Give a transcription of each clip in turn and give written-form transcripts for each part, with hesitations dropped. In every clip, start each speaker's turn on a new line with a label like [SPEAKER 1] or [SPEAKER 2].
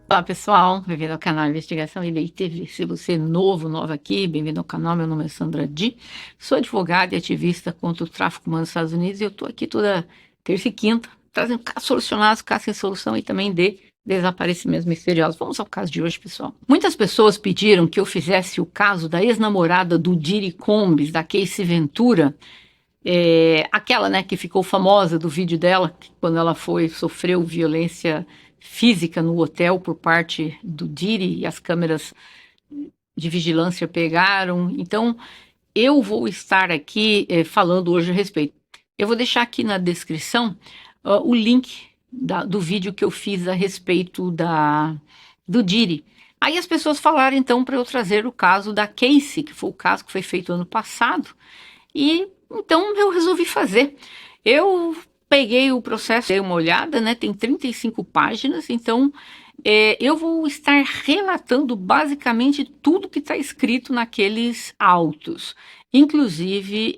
[SPEAKER 1] Olá pessoal, bem-vindo ao canal Investigação IBI TV. Se você é nova aqui, bem-vindo ao canal. Meu nome é Sandra Di, sou advogada e ativista contra o tráfico humano nos Estados Unidos e eu estou aqui toda terça e quinta trazendo casos solucionados, casos sem solução e também de desaparecimentos misteriosos. Vamos ao caso de hoje, pessoal. Muitas pessoas pediram que eu fizesse o caso da ex-namorada do Diddy Combs, da Casey Ventura, aquela, né, que ficou famosa do vídeo dela, quando ela sofreu violência física no hotel por parte do Diddy e as câmeras de vigilância pegaram. Então, eu vou estar aqui falando hoje a respeito. Eu vou deixar aqui na descrição o link do vídeo que eu fiz a respeito do Diddy. Aí as pessoas falaram então para eu trazer o caso da Casey, que foi o caso que foi feito ano passado, e então eu resolvi fazer. Eu peguei o processo, dei uma olhada, né? Tem 35 páginas, então eu vou estar relatando basicamente tudo que está escrito naqueles autos. Inclusive,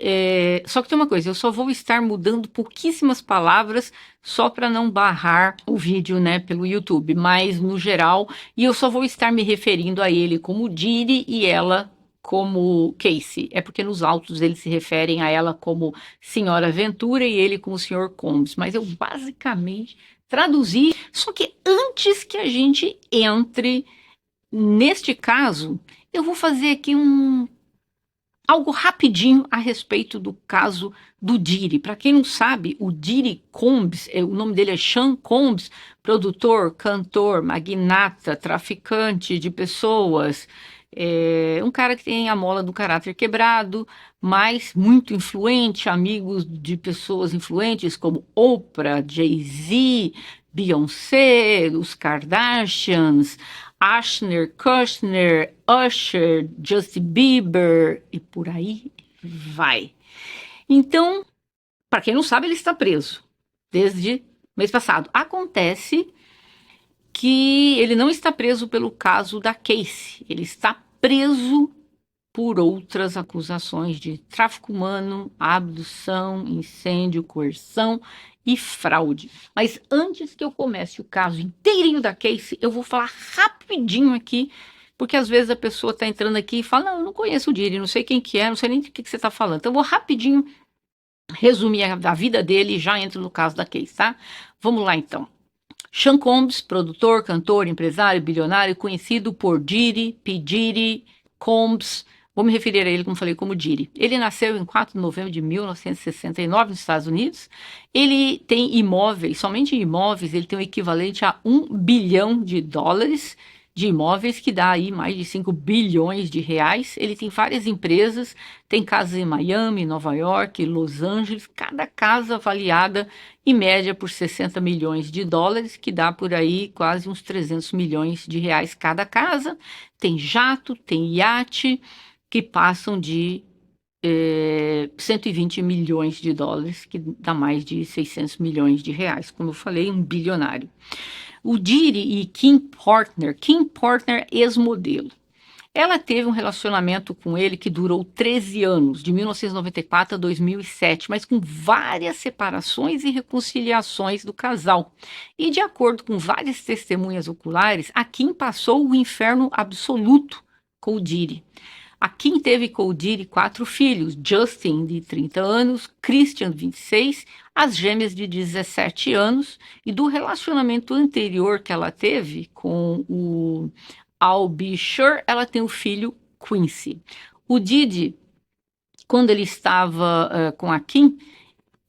[SPEAKER 1] só que tem uma coisa, eu só vou estar mudando pouquíssimas palavras só para não barrar o vídeo, né, pelo YouTube, mas no geral, e eu só vou estar me referindo a ele como Diddy e ela como Casey. É porque nos autos eles se referem a ela como Senhora Ventura e ele como Senhor Combs, mas eu basicamente traduzi. Só que antes que a gente entre neste caso, eu vou fazer aqui algo rapidinho a respeito do caso do Diddy. Para quem não sabe, o Diddy Combs, o nome dele é Sean Combs, produtor, cantor, magnata, traficante de pessoas, um cara que tem a mola do caráter quebrado, mas muito influente, amigos de pessoas influentes como Oprah, Jay-Z, Beyoncé, os Kardashians, Ashner, Kushner, Usher, Justin Bieber e por aí vai. Então, para quem não sabe, ele está preso desde mês passado. Acontece que ele não está preso pelo caso da Casey, ele está preso por outras acusações de tráfico humano, abdução, incêndio, coerção e fraude. Mas antes que eu comece o caso inteirinho da Casey, eu vou falar rapidinho aqui, porque às vezes a pessoa está entrando aqui e fala, não, eu não conheço o Diddy, não sei quem que é, não sei nem do que você está falando. Então eu vou rapidinho resumir a vida dele e já entro no caso da Casey, tá? Vamos lá então. Sean Combs, produtor, cantor, empresário, bilionário, conhecido por Diddy, P. Diddy, Combs. Vou me referir a ele, como falei, como Diddy. Ele nasceu em 4 de novembro de 1969 nos Estados Unidos. Ele tem imóveis, somente imóveis, ele tem o equivalente a US$ 1 bilhão de imóveis, que dá aí mais de 5 bilhões de reais. Ele tem várias empresas, tem casas em Miami, Nova York, Los Angeles, cada casa avaliada em média por US$ 60 milhões, que dá por aí quase uns 300 milhões de reais cada casa. Tem jato, tem iate, que passam de 120 milhões de dólares, que dá mais de 600 milhões de reais. Como eu falei, um bilionário. O Diddy e Kim Portner ex-modelo. Ela teve um relacionamento com ele que durou 13 anos, de 1994 a 2007, mas com várias separações e reconciliações do casal. E de acordo com várias testemunhas oculares, a Kim passou o inferno absoluto com o Diddy. A Kim teve com o Diddy 4 filhos, Justin, de 30 anos, Christian, de 26, as gêmeas de 17 anos, e do relacionamento anterior que ela teve com o I'll Be Sure, ela tem o filho Quincy. O Diddy, quando ele estava com a Kim,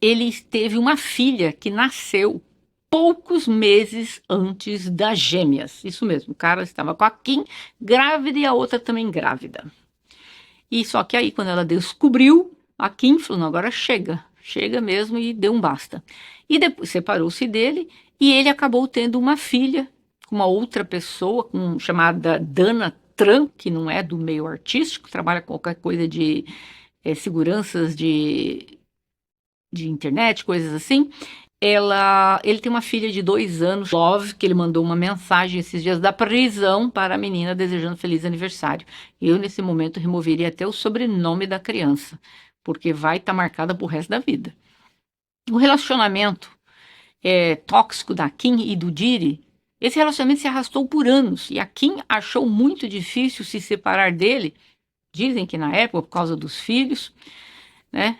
[SPEAKER 1] ele teve uma filha que nasceu poucos meses antes das gêmeas. Isso mesmo, o cara estava com a Kim grávida e a outra também grávida. E só que aí, quando ela descobriu, a Kim falou, não, agora chega, chega mesmo e deu um basta. E depois separou-se dele e ele acabou tendo uma filha com uma outra pessoa, chamada Dana Tran, que não é do meio artístico, trabalha com qualquer coisa de seguranças de internet, coisas assim. Ele tem uma filha de 2 anos, Love, que ele mandou uma mensagem esses dias da prisão para a menina desejando feliz aniversário. Eu, nesse momento, removeria até o sobrenome da criança, porque vai estar marcada pro resto da vida. O relacionamento tóxico da Kim e do Diddy Esse relacionamento se arrastou por anos e a Kim achou muito difícil se separar dele. Dizem que na época, por causa dos filhos, né?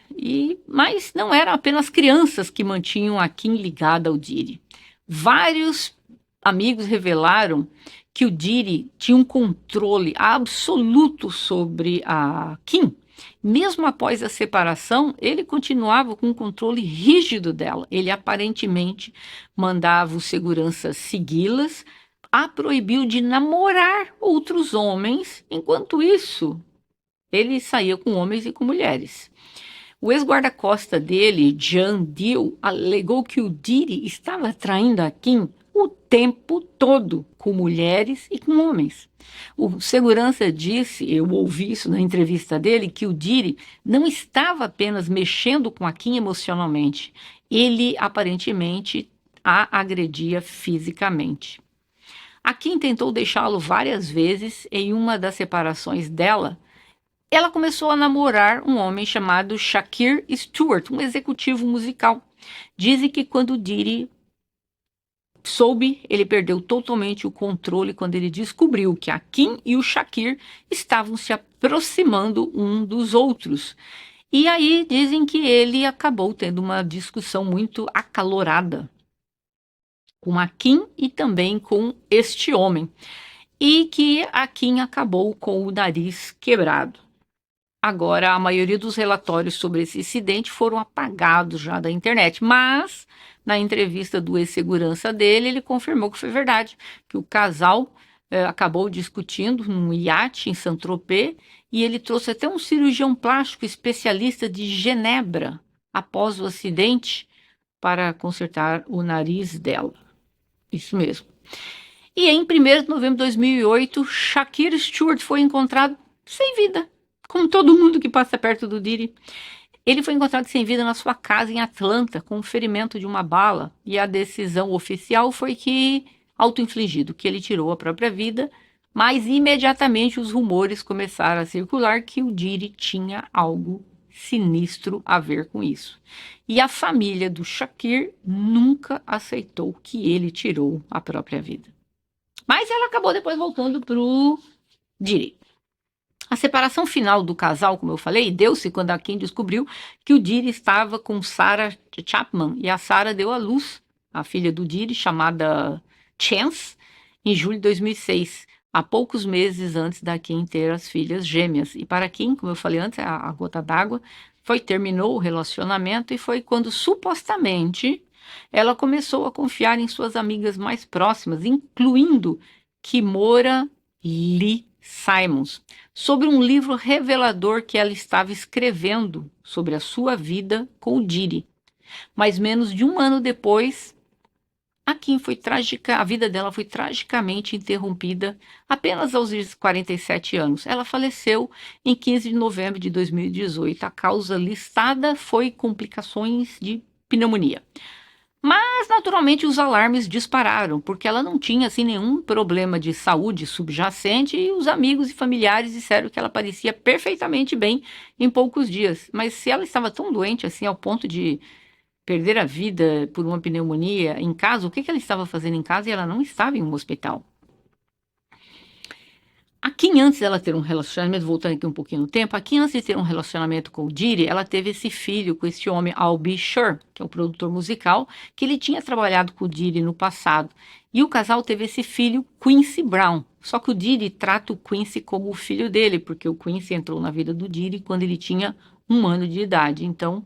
[SPEAKER 1] Mas não eram apenas crianças que mantinham a Kim ligada ao Diddy. Vários amigos revelaram que o Diddy tinha um controle absoluto sobre a Kim. Mesmo após a separação, ele continuava com um controle rígido dela. Ele aparentemente mandava os seguranças segui-las, a proibiu de namorar outros homens. Enquanto isso, ele saía com homens e com mulheres. O ex-guarda-costa dele, John Deal, alegou que o Diddy estava traindo a Kim o tempo todo, com mulheres e com homens. O segurança disse, eu ouvi isso na entrevista dele, que o Diddy não estava apenas mexendo com a Kim emocionalmente, ele aparentemente a agredia fisicamente. A Kim tentou deixá-lo várias vezes. Em uma das separações dela, ela começou a namorar um homem chamado Shakir Stewart, um executivo musical. Dizem que quando o Diddy soube, ele perdeu totalmente o controle quando ele descobriu que a Kim e o Shakir estavam se aproximando um dos outros. E aí dizem que ele acabou tendo uma discussão muito acalorada com a Kim e também com este homem. E que a Kim acabou com o nariz quebrado. Agora, a maioria dos relatórios sobre esse incidente foram apagados já da internet, mas na entrevista do ex-segurança dele, ele confirmou que foi verdade, que o casal acabou discutindo num iate em Saint-Tropez e ele trouxe até um cirurgião plástico especialista de Genebra após o acidente para consertar o nariz dela. Isso mesmo. E em 1º de novembro de 2008, Shakir Stewart foi encontrado sem vida, como todo mundo que passa perto do Diddy. Ele foi encontrado sem vida na sua casa em Atlanta, com um ferimento de uma bala, e a decisão oficial foi que auto-infligido, que ele tirou a própria vida, mas imediatamente os rumores começaram a circular que o Diddy tinha algo sinistro a ver com isso. E a família do Shakir nunca aceitou que ele tirou a própria vida. Mas ela acabou depois voltando pro Diddy. A separação final do casal, como eu falei, deu-se quando a Kim descobriu que o Diddy estava com Sarah Chapman e a Sarah deu à luz a filha do Diddy, chamada Chance, em julho de 2006, há poucos meses antes da Kim ter as filhas gêmeas. E para Kim, como eu falei antes, a gota d'água, terminou o relacionamento e foi quando supostamente ela começou a confiar em suas amigas mais próximas, incluindo Kimora Lee Simons, sobre um livro revelador que ela estava escrevendo sobre a sua vida com o Diddy. Mas menos de um ano depois, a vida dela foi tragicamente interrompida apenas aos 47 anos. Ela faleceu em 15 de novembro de 2018. A causa listada foi complicações de pneumonia. Mas, naturalmente, os alarmes dispararam, porque ela não tinha assim, nenhum problema de saúde subjacente e os amigos e familiares disseram que ela parecia perfeitamente bem em poucos dias. Mas se ela estava tão doente assim, ao ponto de perder a vida por uma pneumonia em casa, o que ela estava fazendo em casa e ela não estava em um hospital? A Kim, antes dela ter um relacionamento, voltando aqui um pouquinho no tempo, a Kim, antes de ter um relacionamento com o Diddy, ela teve esse filho com esse homem, Al B. Sure, que é o produtor musical, que ele tinha trabalhado com o Diddy no passado. E o casal teve esse filho, Quincy Brown. Só que o Diddy trata o Quincy como o filho dele, porque o Quincy entrou na vida do Diddy quando ele tinha 1 ano de idade. Então,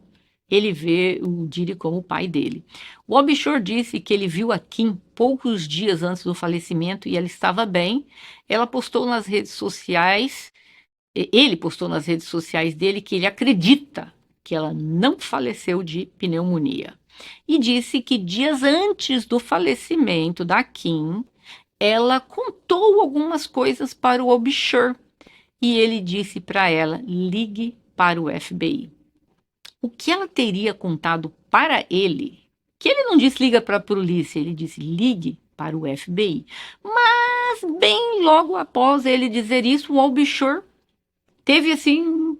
[SPEAKER 1] ele vê o Diddy como o pai dele. O Al B. Sure disse que ele viu a Kim poucos dias antes do falecimento e ela estava bem. Ela postou nas redes sociais, ele postou nas redes sociais dele que ele acredita que ela não faleceu de pneumonia. E disse que dias antes do falecimento da Kim, ela contou algumas coisas para o Al B. Sure e ele disse para ela, ligue para o FBI. O que ela teria contado para ele, que ele não disse liga para a polícia, ele disse ligue para o FBI. Mas bem logo após ele dizer isso, o Al B. Sure teve assim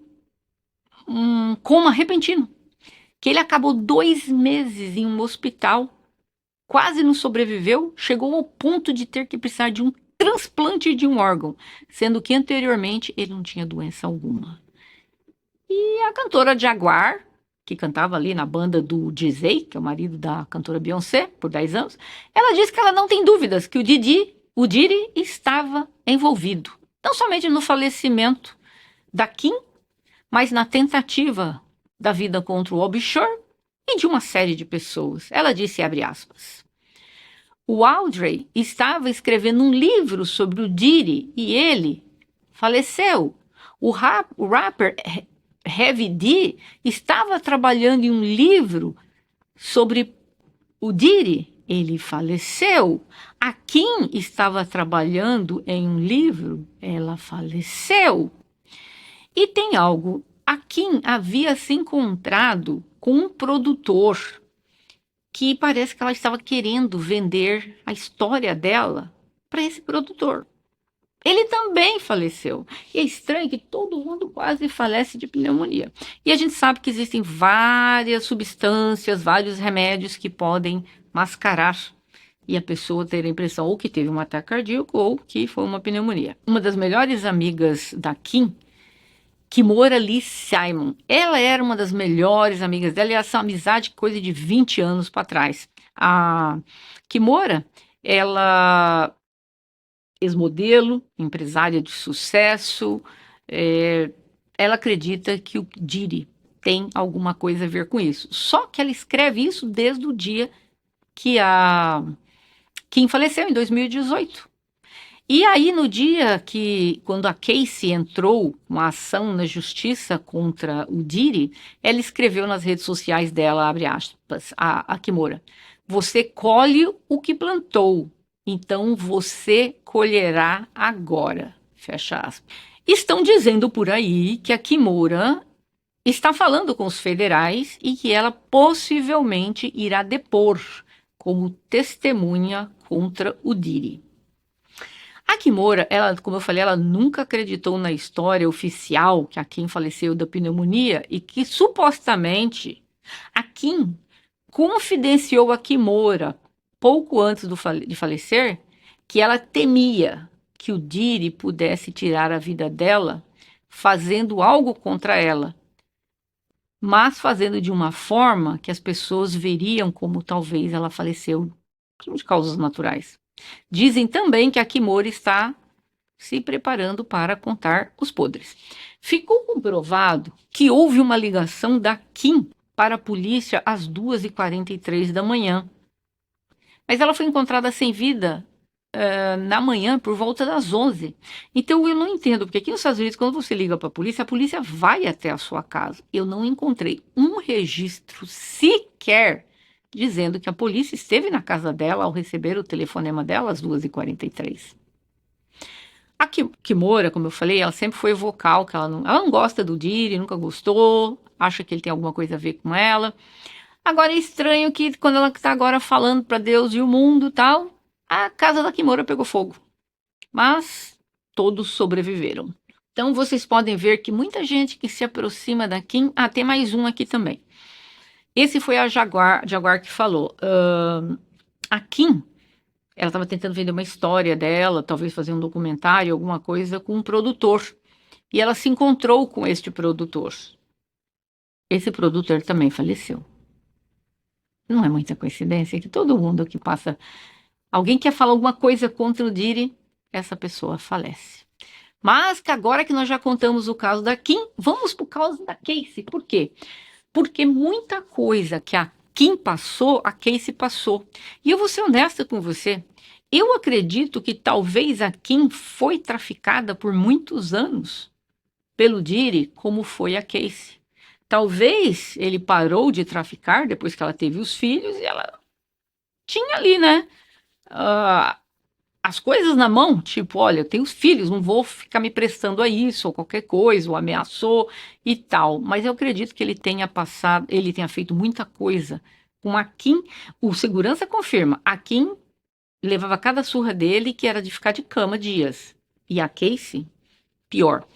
[SPEAKER 1] um coma repentino, que ele acabou 2 meses em um hospital quase não sobreviveu, chegou ao ponto de ter que precisar de um transplante de um órgão, sendo que anteriormente ele não tinha doença alguma. E a cantora Jaguar, que cantava ali na banda do Jay-Z, que é o marido da cantora Beyoncé, por 10 anos, ela disse que ela não tem dúvidas que o Diddy estava envolvido, não somente no falecimento da Kim, mas na tentativa da vida contra o Bobby Shore e de uma série de pessoas. Ela disse, abre aspas, o Audrey estava escrevendo um livro sobre o Diddy e ele faleceu. O rapper Heavy D estava trabalhando em um livro sobre o Diddy, ele faleceu. A Kim estava trabalhando em um livro, ela faleceu. E tem algo, a Kim havia se encontrado com um produtor que parece que ela estava querendo vender a história dela para esse produtor. Ele também faleceu. E é estranho que todo mundo quase falece de pneumonia. E a gente sabe que existem várias substâncias, vários remédios que podem mascarar e a pessoa ter a impressão ou que teve um ataque cardíaco ou que foi uma pneumonia. Uma das melhores amigas da Kim, Kimora Lee Simon, ela era uma das melhores amigas dela e essa amizade coisa de 20 anos para trás. A Kimora, ela ex-modelo, empresária de sucesso, ela acredita que o Diddy tem alguma coisa a ver com isso. Só que ela escreve isso desde o dia que a Kim faleceu, em 2018. E aí, no dia que, quando a Casey entrou com a ação na justiça contra o Diddy, ela escreveu nas redes sociais dela, abre aspas, a Kimora, você colhe o que plantou, então você colherá agora, fecha aspas. Estão dizendo por aí que a Kimora está falando com os federais e que ela possivelmente irá depor como testemunha contra o Diddy. A Kimora, ela, como eu falei, ela nunca acreditou na história oficial que a Kim faleceu da pneumonia e que supostamente a Kim confidenciou a Kimora pouco antes de falecer que ela temia que o Diddy pudesse tirar a vida dela fazendo algo contra ela, mas fazendo de uma forma que as pessoas veriam como talvez ela faleceu de causas naturais. Dizem também que a Kimora está se preparando para contar os podres. Ficou comprovado que houve uma ligação da Kim para a polícia às 2h43 da manhã. Mas ela foi encontrada sem vida na manhã por volta das 11. Então eu não entendo, porque aqui nos Estados Unidos, quando você liga para a polícia vai até a sua casa. Eu não encontrei um registro sequer dizendo que a polícia esteve na casa dela ao receber o telefonema dela às 2h43. A Kimora, como eu falei, ela sempre foi vocal, que ela não gosta do Diddy, nunca gostou, acha que ele tem alguma coisa a ver com ela. Agora é estranho que quando ela está agora falando para Deus e o mundo e tal, a casa da Kimora pegou fogo. Mas todos sobreviveram. Então vocês podem ver que muita gente que se aproxima da Kim... Ah, tem mais um aqui também. Esse foi a Jaguar que falou. A Kim, ela estava tentando vender uma história dela, talvez fazer um documentário, alguma coisa, com um produtor. E ela se encontrou com este produtor. Esse produtor também faleceu. Não é muita coincidência que todo mundo que passa... Alguém quer falar alguma coisa contra o Diddy, essa pessoa falece. Mas que agora que nós já contamos o caso da Kim, vamos para o caso da Casey. Por quê? Porque muita coisa que a Kim passou, a Casey passou. E eu vou ser honesta com você. Eu acredito que talvez a Kim foi traficada por muitos anos pelo Diddy, como foi a Casey. Talvez ele parou de traficar depois que ela teve os filhos e ela tinha ali, né? As coisas na mão, tipo, olha, eu tenho os filhos, não vou ficar me prestando a isso, ou qualquer coisa, ou ameaçou e tal. Mas eu acredito que ele tenha feito muita coisa com a Kim. O segurança confirma, a Kim levava cada surra dele que era de ficar de cama dias. E a Casey, pior.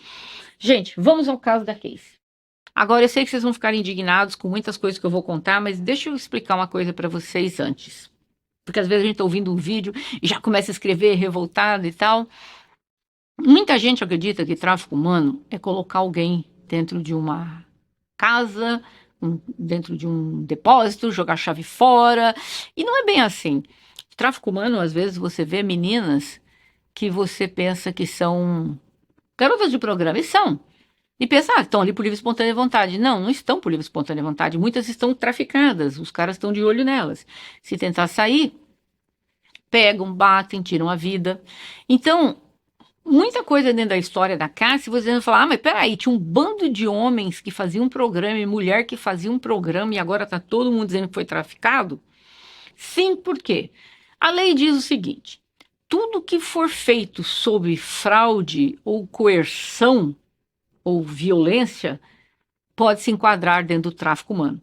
[SPEAKER 1] Gente, vamos ao caso da Casey. Agora, eu sei que vocês vão ficar indignados com muitas coisas que eu vou contar, mas deixa eu explicar uma coisa para vocês antes. Porque às vezes a gente está ouvindo um vídeo e já começa a escrever revoltado e tal. Muita gente acredita que tráfico humano é colocar alguém dentro de uma casa, dentro de um depósito, jogar a chave fora. E não é bem assim. Tráfico humano, às vezes, você vê meninas que você pensa que são garotas de programa, e são. E pensa, estão ali por livre e espontânea vontade. Não, não estão por livre e espontânea vontade. Muitas estão traficadas, os caras estão de olho nelas. Se tentar sair, pegam, batem, tiram a vida. Então, muita coisa dentro da história da Cassie, você vai falar, mas peraí, tinha um bando de homens que faziam um programa e mulher que fazia um programa e agora tá todo mundo dizendo que foi traficado? Sim, por quê? A lei diz o seguinte, tudo que for feito sob fraude ou coerção ou violência pode se enquadrar dentro do tráfico humano.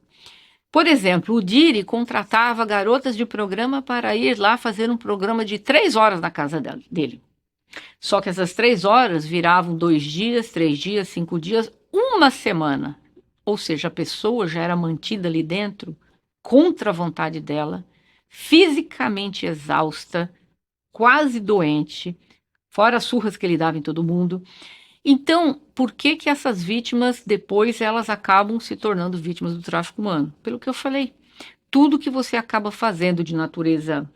[SPEAKER 1] Por exemplo, o Diri contratava garotas de programa para ir lá fazer um programa de 3 horas na casa dele. Só que essas 3 horas viravam 2 dias, 3 dias, 5 dias, uma semana. Ou seja, a pessoa já era mantida ali dentro contra a vontade dela, fisicamente exausta, quase doente, fora as surras que ele dava em todo mundo. Então, por que que essas vítimas depois elas acabam se tornando vítimas do tráfico humano? Pelo que eu falei, tudo que você acaba fazendo de natureza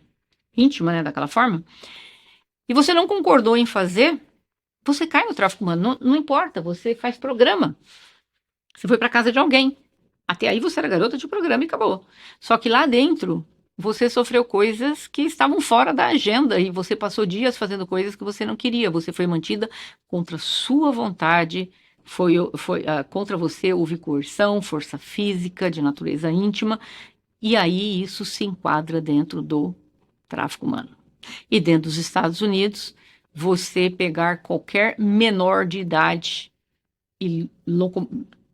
[SPEAKER 1] íntima, né, daquela forma, e você não concordou em fazer, você cai no tráfico humano. Não, não importa, você faz programa. Você foi para casa de alguém. Até aí você era garota de programa e acabou. Só que lá dentro você sofreu coisas que estavam fora da agenda e você passou dias fazendo coisas que você não queria. Você foi mantida contra sua vontade. Contra você houve coerção, força física de natureza íntima. E aí isso se enquadra dentro do tráfico humano. E dentro dos Estados Unidos, você pegar qualquer menor de idade e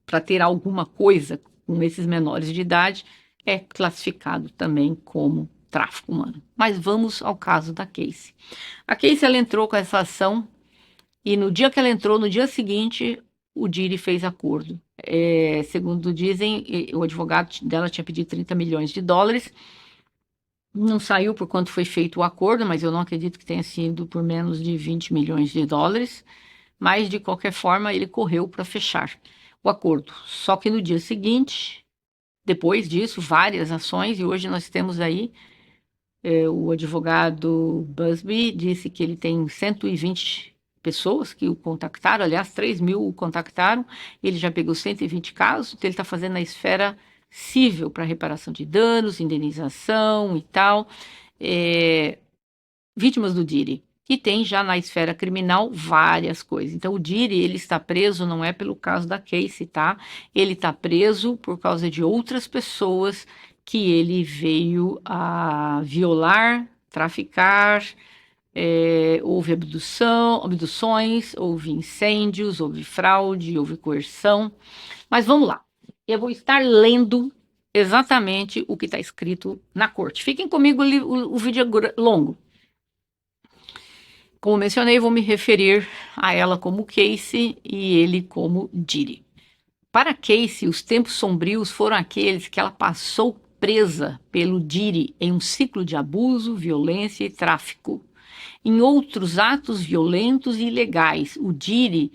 [SPEAKER 1] para ter alguma coisa com esses menores de idade é classificado também como tráfico humano. Mas vamos ao caso da Cassie. A Cassie ela entrou com essa ação e no dia que ela entrou, no dia seguinte, o Diri fez acordo. Segundo dizem, o advogado dela tinha pedido 30 milhões de dólares. Não saiu por quanto foi feito o acordo, mas eu não acredito que tenha sido por menos de 20 milhões de dólares. Mas, de qualquer forma, ele correu para fechar o acordo. Só que no dia seguinte, depois disso, várias ações, e hoje nós temos aí, o advogado Busby disse que ele tem 120 pessoas que o contactaram, aliás, 3.000 o contactaram, ele já pegou 120 casos, então ele está fazendo na esfera cível para reparação de danos, indenização e tal, vítimas do Diri. E tem já na esfera criminal várias coisas. Então o Diri, ele está preso não é pelo caso da Cassie, tá? Ele está preso por causa de outras pessoas que ele veio a violar, traficar, houve abduções, houve incêndios, houve fraude, houve coerção. Mas vamos lá. Eu vou estar lendo exatamente o que está escrito na corte. Fiquem comigo, o vídeo é longo. Como mencionei, vou me referir a ela como Cassie e ele como Diri. Para Cassie, os tempos sombrios foram aqueles que ela passou presa pelo Diri em um ciclo de abuso, violência e tráfico. Em outros atos violentos e ilegais, o Diri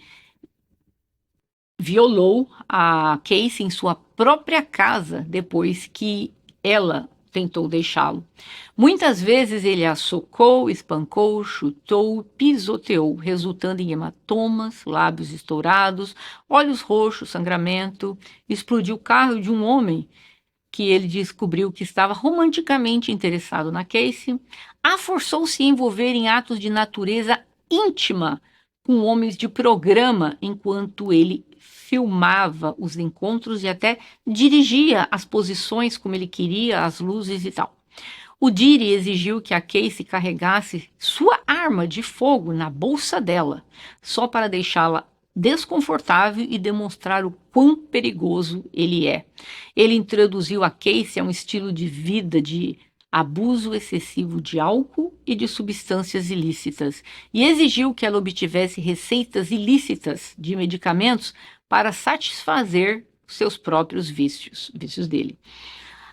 [SPEAKER 1] violou a Cassie em sua própria casa depois que ela tentou deixá-lo. Muitas vezes ele a socou, espancou, chutou, pisoteou, resultando em hematomas, lábios estourados, olhos roxos, sangramento. Explodiu o carro de um homem que ele descobriu que estava romanticamente interessado na Cassie. A forçou-se a envolver em atos de natureza íntima com homens de programa enquanto ele filmava os encontros e até dirigia as posições como ele queria, as luzes e tal. O Diri exigiu que a Cassie carregasse sua arma de fogo na bolsa dela, só para deixá-la desconfortável e demonstrar o quão perigoso ele é. Ele introduziu a Cassie a um estilo de vida de abuso excessivo de álcool e de substâncias ilícitas e exigiu que ela obtivesse receitas ilícitas de medicamentos para satisfazer seus próprios vícios dele.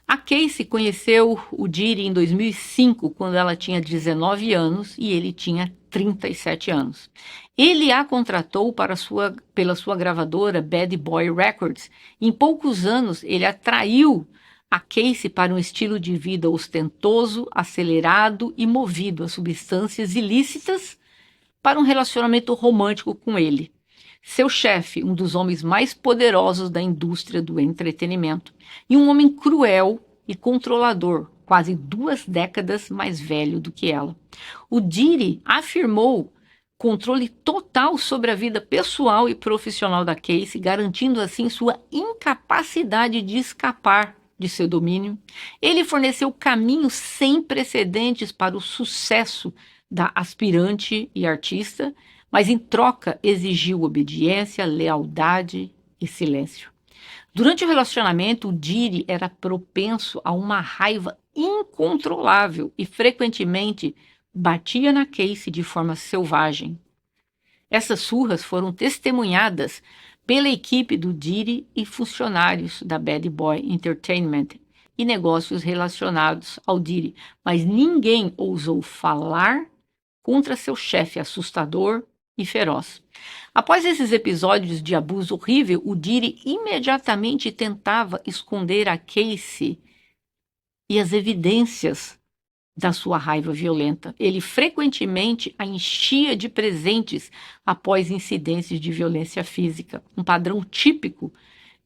[SPEAKER 1] A Casey conheceu o Diddy em 2005, quando ela tinha 19 anos e ele tinha 37 anos. Ele a contratou pela sua gravadora Bad Boy Records. Em poucos anos, ele atraiu a Casey para um estilo de vida ostentoso, acelerado e movido a substâncias ilícitas para um relacionamento romântico com ele. Seu chefe, um dos homens mais poderosos da indústria do entretenimento, e um homem cruel e controlador, quase 2 décadas mais velho do que ela. O Diddy afirmou controle total sobre a vida pessoal e profissional da Casey, garantindo assim sua incapacidade de escapar de seu domínio. Ele forneceu caminhos sem precedentes para o sucesso da aspirante e artista, mas em troca exigiu obediência, lealdade e silêncio. Durante o relacionamento, o Diddy era propenso a uma raiva incontrolável e frequentemente batia na Casey de forma selvagem. Essas surras foram testemunhadas pela equipe do Diddy e funcionários da Bad Boy Entertainment e negócios relacionados ao Diddy, mas ninguém ousou falar contra seu chefe assustador e feroz. Após esses episódios de abuso horrível, o Diddy imediatamente tentava esconder a Casey e as evidências da sua raiva violenta. Ele frequentemente a enchia de presentes após incidentes de violência física, um padrão típico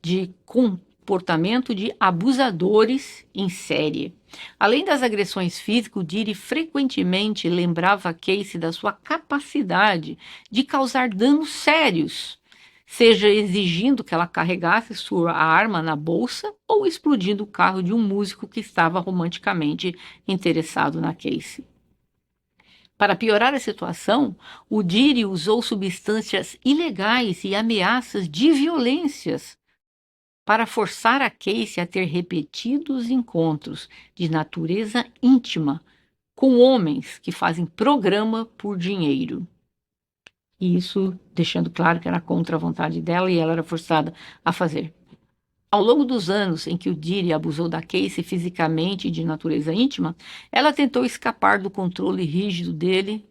[SPEAKER 1] de comportamento de abusadores em série. Além das agressões físicas, o Diddy frequentemente lembrava a Casey da sua capacidade de causar danos sérios, seja exigindo que ela carregasse sua arma na bolsa ou explodindo o carro de um músico que estava romanticamente interessado na Casey. Para piorar a situação, o Diddy usou substâncias ilegais e ameaças de violências para forçar a Casey a ter repetidos encontros de natureza íntima com homens que fazem programa por dinheiro. E isso deixando claro que era contra a vontade dela e ela era forçada a fazer. Ao longo dos anos em que o Diddy abusou da Casey fisicamente e de natureza íntima, ela tentou escapar do controle rígido dele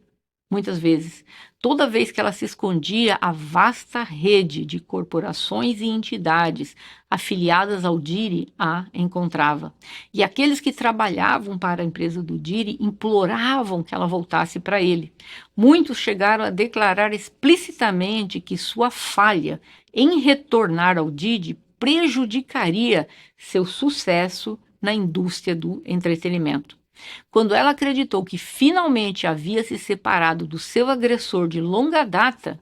[SPEAKER 1] muitas vezes. Toda vez que ela se escondia, a vasta rede de corporações e entidades afiliadas ao Diddy a encontrava. E aqueles que trabalhavam para a empresa do Diddy imploravam que ela voltasse para ele. Muitos chegaram a declarar explicitamente que sua falha em retornar ao Diddy prejudicaria seu sucesso na indústria do entretenimento. Quando ela acreditou que finalmente havia se separado do seu agressor de longa data,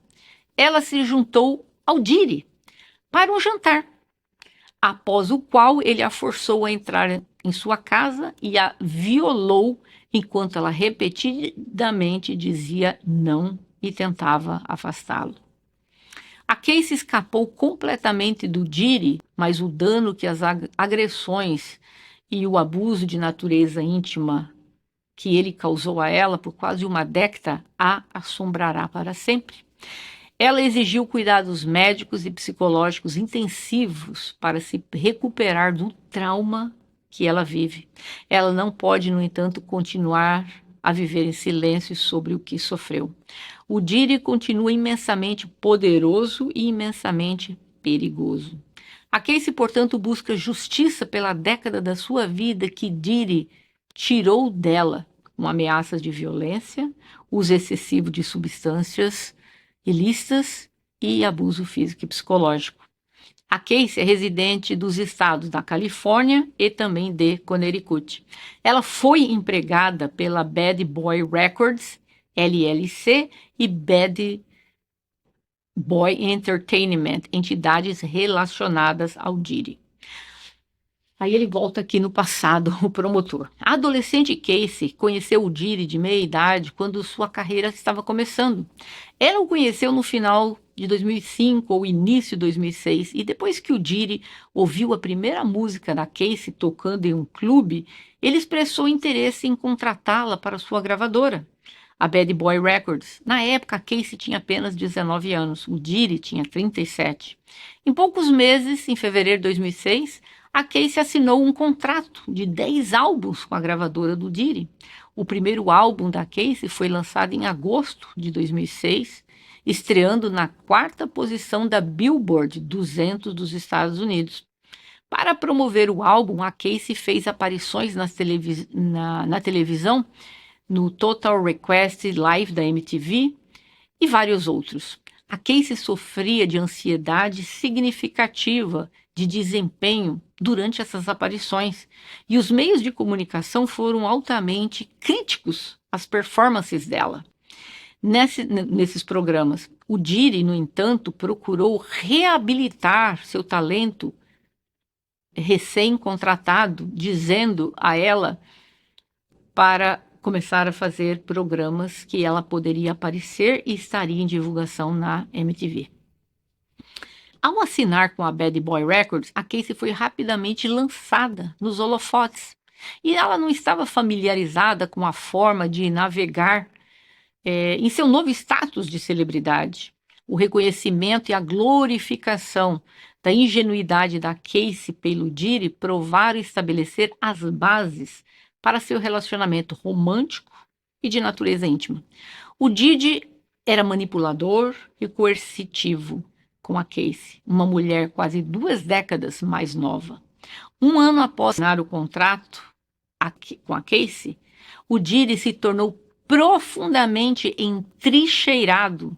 [SPEAKER 1] ela se juntou ao Diddy para um jantar, após o qual ele a forçou a entrar em sua casa e a violou enquanto ela repetidamente dizia não e tentava afastá-lo. A Casey escapou completamente do Diddy, mas o dano que as agressões e o abuso de natureza íntima que ele causou a ela por quase 1 década a assombrará para sempre. Ela exigiu cuidados médicos e psicológicos intensivos para se recuperar do trauma que ela vive. Ela não pode, no entanto, continuar a viver em silêncio sobre o que sofreu. O Diddy continua imensamente poderoso e imensamente perigoso. A Casey, portanto, busca justiça pela década da sua vida que Diddy tirou dela, com ameaças de violência, uso excessivo de substâncias ilícitas e abuso físico e psicológico. A Casey é residente dos estados da Califórnia e também de Connecticut. Ela foi empregada pela Bad Boy Records, LLC, e Bad Boy Entertainment, entidades relacionadas ao Diddy. Aí ele volta aqui no passado, o promotor. A adolescente Casey conheceu o Diddy de meia idade quando sua carreira estava começando. Ela o conheceu no final de 2005 ou início de 2006, e depois que o Diddy ouviu a primeira música da Casey tocando em um clube, ele expressou interesse em contratá-la para sua gravadora, a Bad Boy Records. Na época, a Casey tinha apenas 19 anos, o Diddy tinha 37. Em poucos meses, em fevereiro de 2006, a Casey assinou um contrato de 10 álbuns com a gravadora do Diddy. O primeiro álbum da Casey foi lançado em agosto de 2006, estreando na 4ª posição da Billboard 200 dos Estados Unidos. Para promover o álbum, a Casey fez aparições na televisão, no Total Request Live da MTV e vários outros. A Casey sofria de ansiedade significativa de desempenho durante essas aparições, e os meios de comunicação foram altamente críticos às performances dela. Nesses programas, o Diddy, no entanto, procurou reabilitar seu talento recém-contratado, dizendo a ela para começar a fazer programas que ela poderia aparecer e estaria em divulgação na MTV. Ao assinar com a Bad Boy Records, a Casey foi rapidamente lançada nos holofotes, e ela não estava familiarizada com a forma de navegar em seu novo status de celebridade. O reconhecimento e a glorificação da ingenuidade da Casey pelo Diddy provaram estabelecer as bases para seu relacionamento romântico e de natureza íntima. O Diddy era manipulador e coercitivo com a Casey, uma mulher quase 2 décadas mais nova. Um ano após assinar o contrato com a Casey, o Diddy se tornou profundamente entrincheirado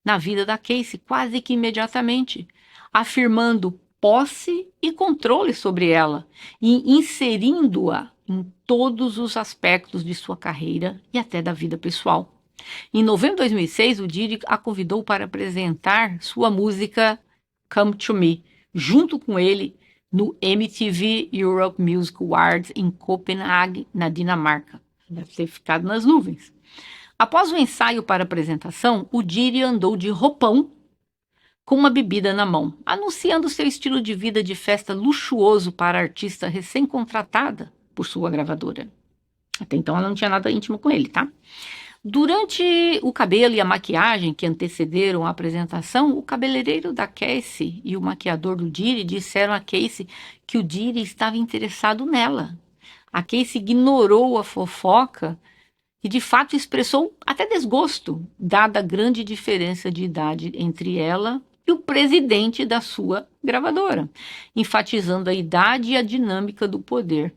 [SPEAKER 1] na vida da Casey, quase que imediatamente, afirmando posse e controle sobre ela e inserindo-a em todos os aspectos de sua carreira e até da vida pessoal. Em novembro de 2006, o Diddy a convidou para apresentar sua música Come to Me, junto com ele no MTV Europe Music Awards em Copenhague, na Dinamarca. Deve ter ficado nas nuvens. Após o ensaio para a apresentação, o Diddy andou de roupão com uma bebida na mão, anunciando seu estilo de vida de festa luxuoso para a artista recém-contratada por sua gravadora. Até então ela não tinha nada íntimo com ele, tá? Durante o cabelo e a maquiagem que antecederam a apresentação, o cabeleireiro da Casey e o maquiador do Diddy disseram a Casey que o Diddy estava interessado nela. A Casey ignorou a fofoca e de fato expressou até desgosto, dada a grande diferença de idade entre ela e o presidente da sua gravadora, enfatizando a idade e a dinâmica do poder.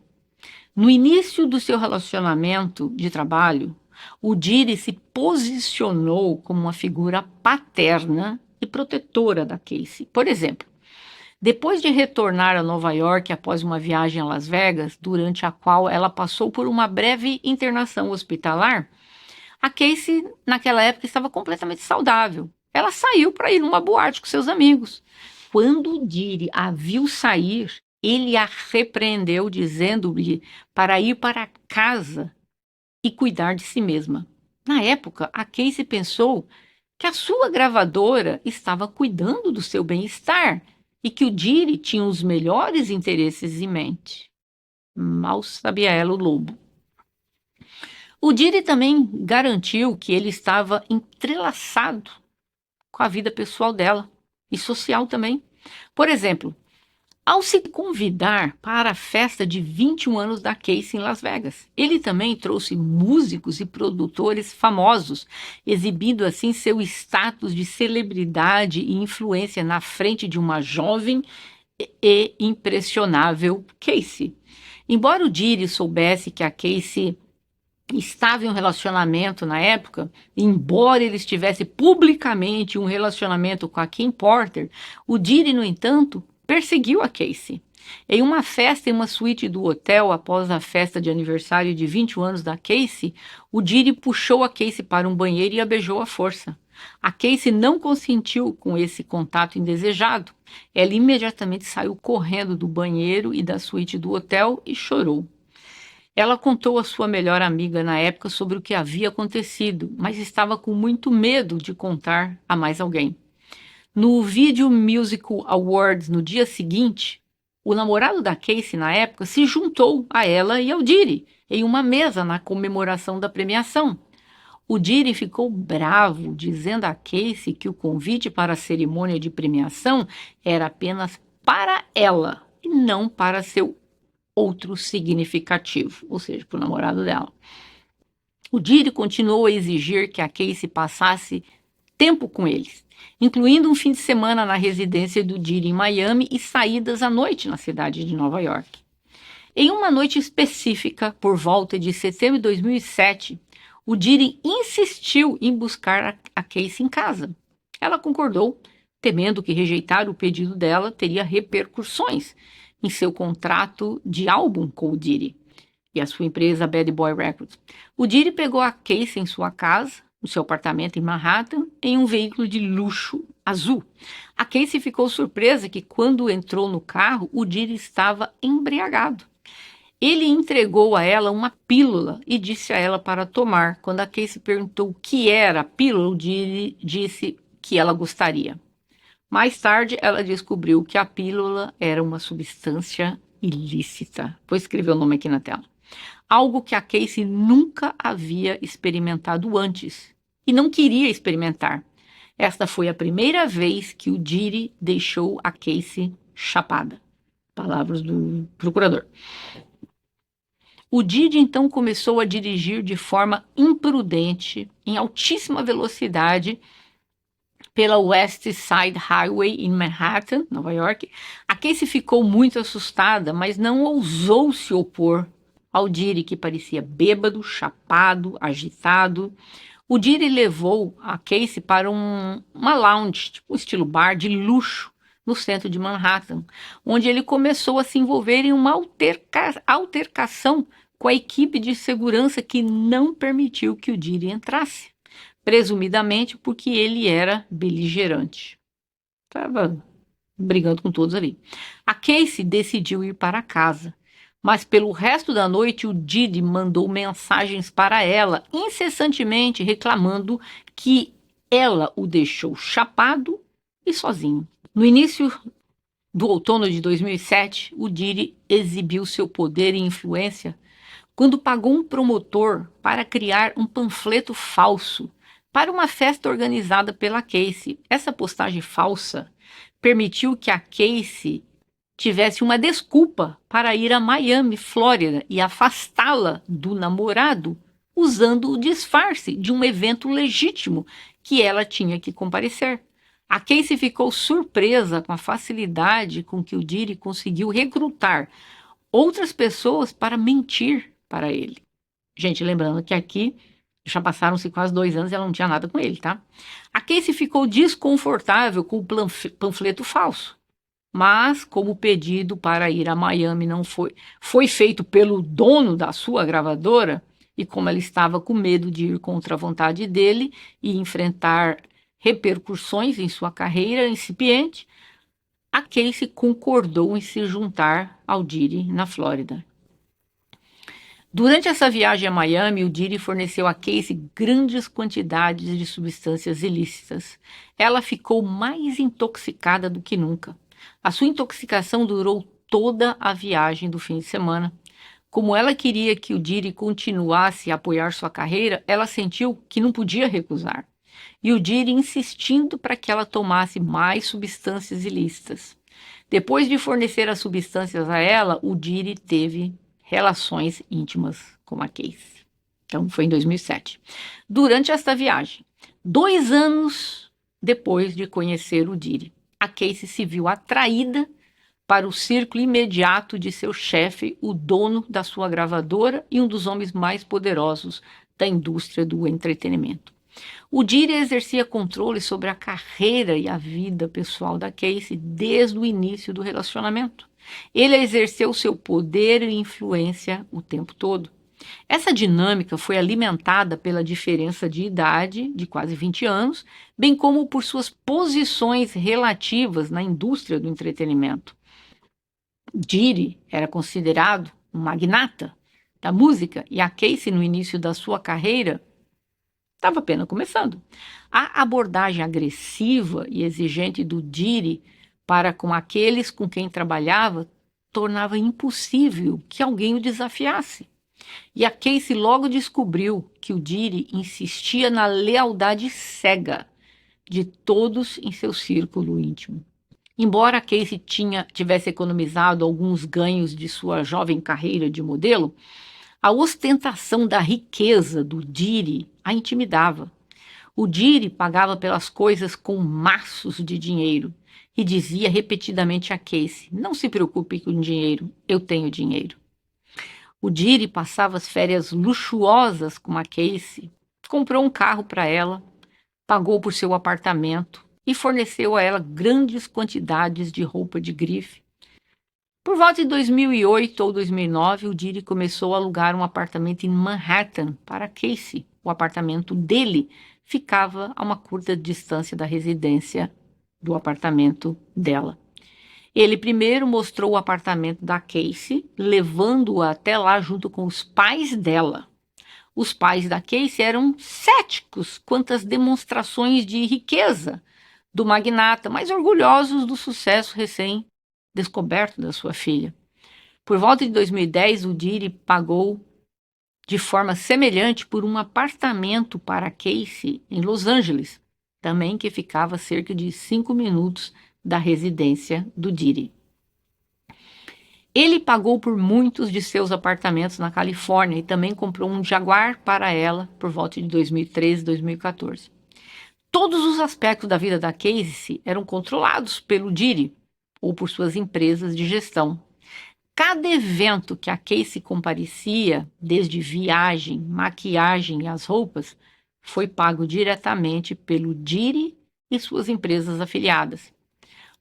[SPEAKER 1] No início do seu relacionamento de trabalho, o Diddy se posicionou como uma figura paterna e protetora da Casey. Por exemplo, depois de retornar a Nova York após uma viagem a Las Vegas, durante a qual ela passou por uma breve internação hospitalar, a Casey, naquela época, estava completamente saudável. Ela saiu para ir numa boate com seus amigos. Quando o Diddy a viu sair, ele a repreendeu, dizendo-lhe para ir para casa e cuidar de si mesma. Na época, a Casey pensou que a sua gravadora estava cuidando do seu bem-estar e que o Diddy tinha os melhores interesses em mente. Mal sabia ela o lobo. O Diddy também garantiu que ele estava entrelaçado com a vida pessoal dela e social também. Por exemplo, ao se convidar para a festa de 21 anos da Casey em Las Vegas, ele também trouxe músicos e produtores famosos, exibindo assim seu status de celebridade e influência na frente de uma jovem e impressionável Casey. Embora o Diddy soubesse que a Casey estava em um relacionamento na época, embora ele estivesse publicamente em um relacionamento com a Kim Porter, o Diddy, no entanto, perseguiu a Casey. Em uma festa em uma suíte do hotel, após a festa de aniversário de 21 anos da Casey, o Diddy puxou a Casey para um banheiro e a beijou à força. A Casey não consentiu com esse contato indesejado. Ela imediatamente saiu correndo do banheiro e da suíte do hotel e chorou. Ela contou à sua melhor amiga na época sobre o que havia acontecido, mas estava com muito medo de contar a mais alguém. No Video Music Awards, no dia seguinte, o namorado da Casey na época se juntou a ela e ao Diddy em uma mesa na comemoração da premiação. O Diddy ficou bravo, dizendo a Casey que o convite para a cerimônia de premiação era apenas para ela e não para seu outro significativo, ou seja, para o namorado dela. O Diddy continuou a exigir que a Casey passasse tempo com eles, incluindo um fim de semana na residência do Diddy em Miami e saídas à noite na cidade de Nova York. Em uma noite específica, por volta de setembro de 2007, o Diddy insistiu em buscar a Casey em casa. Ela concordou, temendo que rejeitar o pedido dela teria repercussões em seu contrato de álbum com o Diddy e a sua empresa Bad Boy Records. O Diddy pegou a Casey em sua casa, no seu apartamento em Manhattan, em um veículo de luxo azul. A Casey ficou surpresa que, quando entrou no carro, o Diddy estava embriagado. Ele entregou a ela uma pílula e disse a ela para tomar. Quando a Casey perguntou o que era a pílula, o Diddy disse que ela gostaria. Mais tarde, ela descobriu que a pílula era uma substância ilícita. Vou escrever o nome aqui na tela. Algo que a Casey nunca havia experimentado antes e não queria experimentar. Esta foi a primeira vez que o Diddy deixou a Casey chapada. Palavras do procurador. O Diddy então começou a dirigir de forma imprudente, em altíssima velocidade, pela West Side Highway em Manhattan, Nova York. A Casey ficou muito assustada, mas não ousou se opor ao Diddy, que parecia bêbado, chapado, agitado. O Diddy levou a Casey para uma lounge, tipo um estilo bar de luxo, no centro de Manhattan, onde ele começou a se envolver em uma altercação com a equipe de segurança que não permitiu que o Diddy entrasse, presumidamente porque ele era beligerante. Estava brigando com todos ali. A Casey decidiu ir para casa, mas pelo resto da noite o Diddy mandou mensagens para ela, incessantemente reclamando que ela o deixou chapado e sozinho. No início do outono de 2007, o Diddy exibiu seu poder e influência quando pagou um promotor para criar um panfleto falso para uma festa organizada pela Casey. Essa postagem falsa permitiu que a Casey tivesse uma desculpa para ir a Miami, Flórida, e afastá-la do namorado usando o disfarce de um evento legítimo que ela tinha que comparecer. A Casey ficou surpresa com a facilidade com que o Diddy conseguiu recrutar outras pessoas para mentir para ele. Gente, lembrando que aqui já passaram-se quase 2 anos e ela não tinha nada com ele, tá? A Casey ficou desconfortável com o panfleto falso. Mas, como o pedido para ir a Miami não foi feito pelo dono da sua gravadora, e como ela estava com medo de ir contra a vontade dele e enfrentar repercussões em sua carreira incipiente, a Casey concordou em se juntar ao Diddy na Flórida. Durante essa viagem a Miami, o Diddy forneceu a Casey grandes quantidades de substâncias ilícitas. Ela ficou mais intoxicada do que nunca. A sua intoxicação durou toda a viagem do fim de semana. Como ela queria que o Diddy continuasse a apoiar sua carreira, ela sentiu que não podia recusar. E o Diddy insistindo para que ela tomasse mais substâncias ilícitas. Depois de fornecer as substâncias a ela, o Diddy teve relações íntimas com a Casey. Então, foi em 2007. Durante esta viagem, 2 anos depois de conhecer o Diddy, a Casey se viu atraída para o círculo imediato de seu chefe, o dono da sua gravadora e um dos homens mais poderosos da indústria do entretenimento. O Diddy exercia controle sobre a carreira e a vida pessoal da Casey desde o início do relacionamento. Ele exerceu seu poder e influência o tempo todo. Essa dinâmica foi alimentada pela diferença de idade, de quase 20 anos, bem como por suas posições relativas na indústria do entretenimento. Diddy era considerado um magnata da música e a Casey, no início da sua carreira, estava apenas começando. A abordagem agressiva e exigente do Diddy para com aqueles com quem trabalhava tornava impossível que alguém o desafiasse. E a Casey logo descobriu que o Diddy insistia na lealdade cega de todos em seu círculo íntimo. Embora Casey tivesse economizado alguns ganhos de sua jovem carreira de modelo, a ostentação da riqueza do Diri a intimidava. O Diri pagava pelas coisas com maços de dinheiro e dizia repetidamente a Casey: "Não se preocupe com o dinheiro, eu tenho dinheiro." O Diri passava as férias luxuosas com a Casey, comprou um carro para ela, pagou por seu apartamento e forneceu a ela grandes quantidades de roupa de grife. Por volta de 2008 ou 2009, o Diri começou a alugar um apartamento em Manhattan para Casey. O apartamento dele ficava a uma curta distância da residência do apartamento dela. Ele primeiro mostrou o apartamento da Casey, levando-a até lá junto com os pais dela. Os pais da Casey eram céticos quanto às demonstrações de riqueza do magnata, mas orgulhosos do sucesso recém-descoberto da sua filha. Por volta de 2010, o Diri pagou de forma semelhante por um apartamento para Casey em Los Angeles, também que ficava a cerca de 5 minutos da residência do Diri. Ele pagou por muitos de seus apartamentos na Califórnia e também comprou um Jaguar para ela por volta de 2013 e 2014. Todos os aspectos da vida da Casey eram controlados pelo Diri ou por suas empresas de gestão. Cada evento que a Casey comparecia, desde viagem, maquiagem e as roupas, foi pago diretamente pelo Diri e suas empresas afiliadas.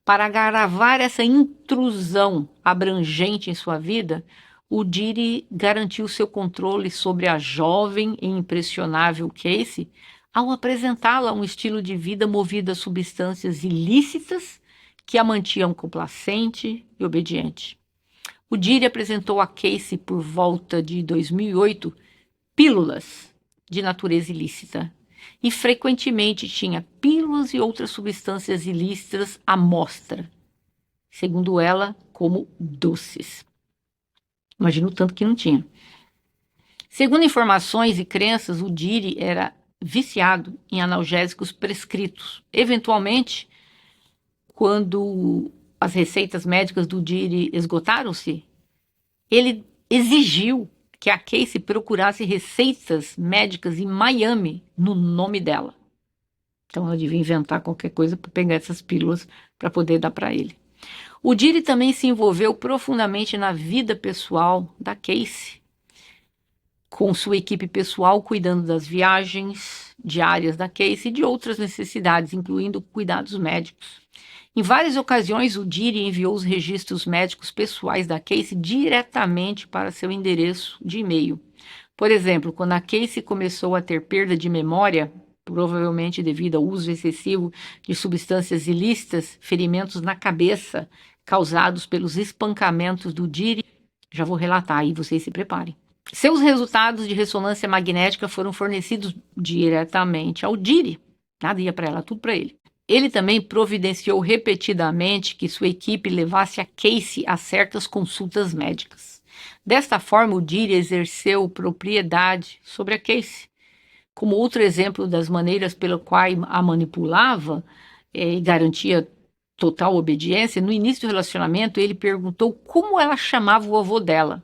[SPEAKER 1] Para agravar essa intrusão abrangente em sua vida, o Diri garantiu seu controle sobre a jovem e impressionável Casey ao apresentá-la um estilo de vida movido a substâncias ilícitas que a mantinham complacente e obediente. O Diri apresentou a Casey por volta de 2008 pílulas de natureza ilícita e frequentemente tinha pílulas e outras substâncias ilícitas à mostra, segundo ela, como doces. Imagina o tanto que não tinha. Segundo informações e crenças, o Diri era viciado em analgésicos prescritos. Eventualmente, quando as receitas médicas do Diri esgotaram-se, ele exigiu que a Casey procurasse receitas médicas em Miami no nome dela. Então ela devia inventar qualquer coisa para pegar essas pílulas para poder dar para ele. O Diri também se envolveu profundamente na vida pessoal da Casey, com sua equipe pessoal cuidando das viagens diárias da Casey e de outras necessidades, incluindo cuidados médicos. Em várias ocasiões, o Diri enviou os registros médicos pessoais da Casey diretamente para seu endereço de e-mail. Por exemplo, quando a Casey começou a ter perda de memória, provavelmente devido ao uso excessivo de substâncias ilícitas, ferimentos na cabeça causados pelos espancamentos do Diri, já vou relatar aí, vocês se preparem. Seus resultados de ressonância magnética foram fornecidos diretamente ao Diri. Nada ia para ela, tudo para ele. Ele também providenciou repetidamente que sua equipe levasse a Casey a certas consultas médicas. Desta forma, o Diri exerceu propriedade sobre a Casey. Como outro exemplo das maneiras pela qual a manipulava e garantia total obediência, no início do relacionamento ele perguntou como ela chamava o avô dela.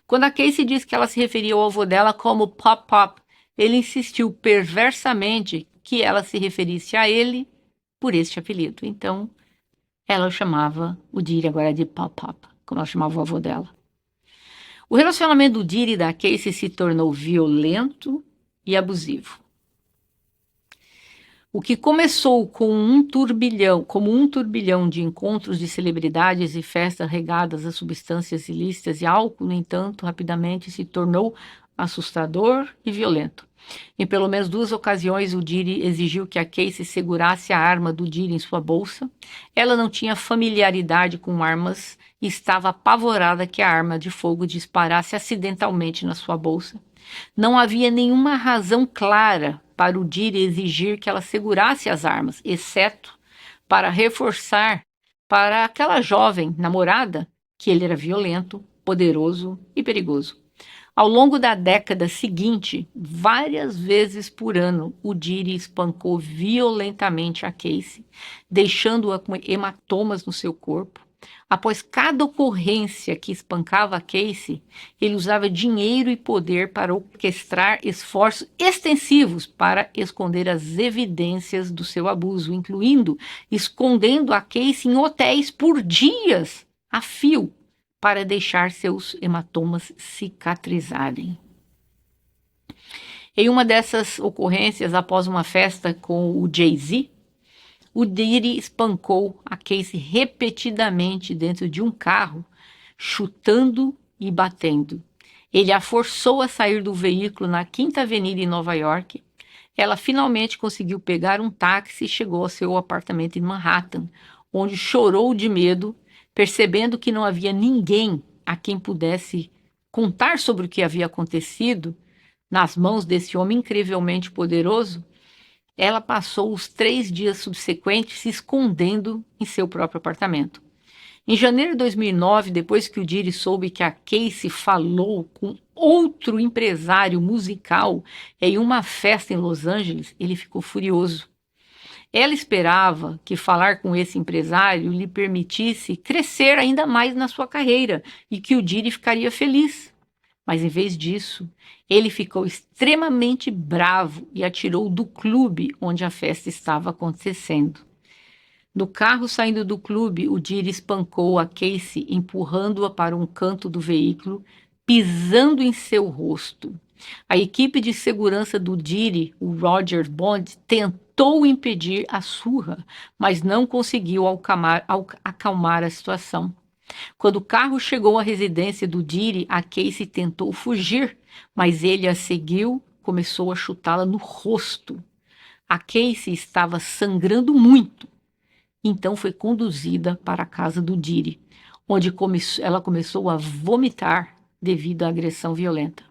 [SPEAKER 1] Quando a Casey disse que ela se referia ao avô dela como Pop Pop, ele insistiu perversamente que ela se referisse a ele por este apelido. Então, ela chamava o Diri agora de Pop Pop, como ela chamava o avô dela. O relacionamento do Diri e da Casey se tornou violento e abusivo. O que começou como um turbilhão de encontros de celebridades e festas regadas a substâncias ilícitas e álcool, no entanto, rapidamente se tornou assustador e violento. Em pelo menos 2 ocasiões, o Diri exigiu que a Casey segurasse a arma do Diri em sua bolsa. Ela não tinha familiaridade com armas e estava apavorada que a arma de fogo disparasse acidentalmente na sua bolsa. Não havia nenhuma razão clara para o Diri exigir que ela segurasse as armas, exceto para reforçar para aquela jovem namorada que ele era violento, poderoso e perigoso. Ao longo da década seguinte, várias vezes por ano, o Didi espancou violentamente a Casey, deixando-a com hematomas no seu corpo. Após cada ocorrência que espancava a Casey, ele usava dinheiro e poder para orquestrar esforços extensivos para esconder as evidências do seu abuso, incluindo escondendo a Casey em hotéis por dias a fio, para deixar seus hematomas cicatrizarem. Em uma dessas ocorrências, após uma festa com o Jay-Z, o Didi espancou a Casey repetidamente dentro de um carro, chutando e batendo. Ele a forçou a sair do veículo na Quinta Avenida em Nova York. Ela finalmente conseguiu pegar um táxi e chegou ao seu apartamento em Manhattan, onde chorou de medo, percebendo que não havia ninguém a quem pudesse contar sobre o que havia acontecido nas mãos desse homem incrivelmente poderoso. Ela passou os 3 dias subsequentes se escondendo em seu próprio apartamento. Em janeiro de 2009, depois que o Didi soube que a Casey falou com outro empresário musical em uma festa em Los Angeles, ele ficou furioso. Ela esperava que falar com esse empresário lhe permitisse crescer ainda mais na sua carreira e que o Didi ficaria feliz. Mas, em vez disso, ele ficou extremamente bravo e atirou do clube onde a festa estava acontecendo. No carro saindo do clube, o Didi espancou a Casey, empurrando-a para um canto do veículo, pisando em seu rosto. A equipe de segurança do Didi, o Roger Bond, tentou impedir a surra, mas não conseguiu acalmar a situação. Quando o carro chegou à residência do Didi, a Casey tentou fugir, mas ele a seguiu, começou a chutá-la no rosto. A Casey estava sangrando muito, então foi conduzida para a casa do Didi, onde ela começou a vomitar devido à agressão violenta.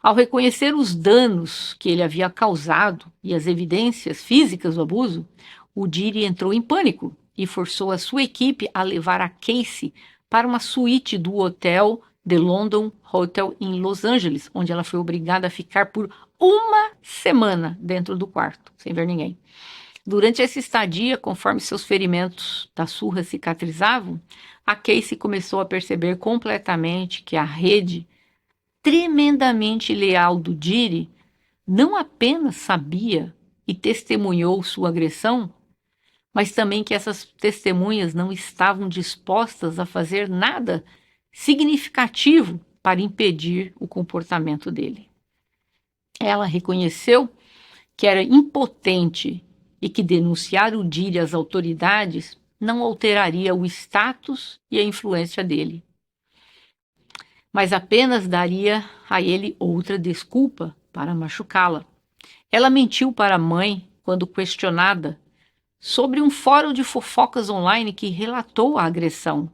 [SPEAKER 1] Ao reconhecer os danos que ele havia causado e as evidências físicas do abuso, o Didi entrou em pânico e forçou a sua equipe a levar a Casey para uma suíte do hotel The London Hotel em Los Angeles, onde ela foi obrigada a ficar por 1 semana dentro do quarto, sem ver ninguém. Durante essa estadia, conforme seus ferimentos da surra cicatrizavam, a Casey começou a perceber completamente que a rede tremendamente leal do Didi não apenas sabia e testemunhou sua agressão, mas também que essas testemunhas não estavam dispostas a fazer nada significativo para impedir o comportamento dele. Ela reconheceu que era impotente e que denunciar o Didi às autoridades não alteraria o status e a influência dele, mas apenas daria a ele outra desculpa para machucá-la. Ela mentiu para a mãe quando questionada sobre um fórum de fofocas online que relatou a agressão.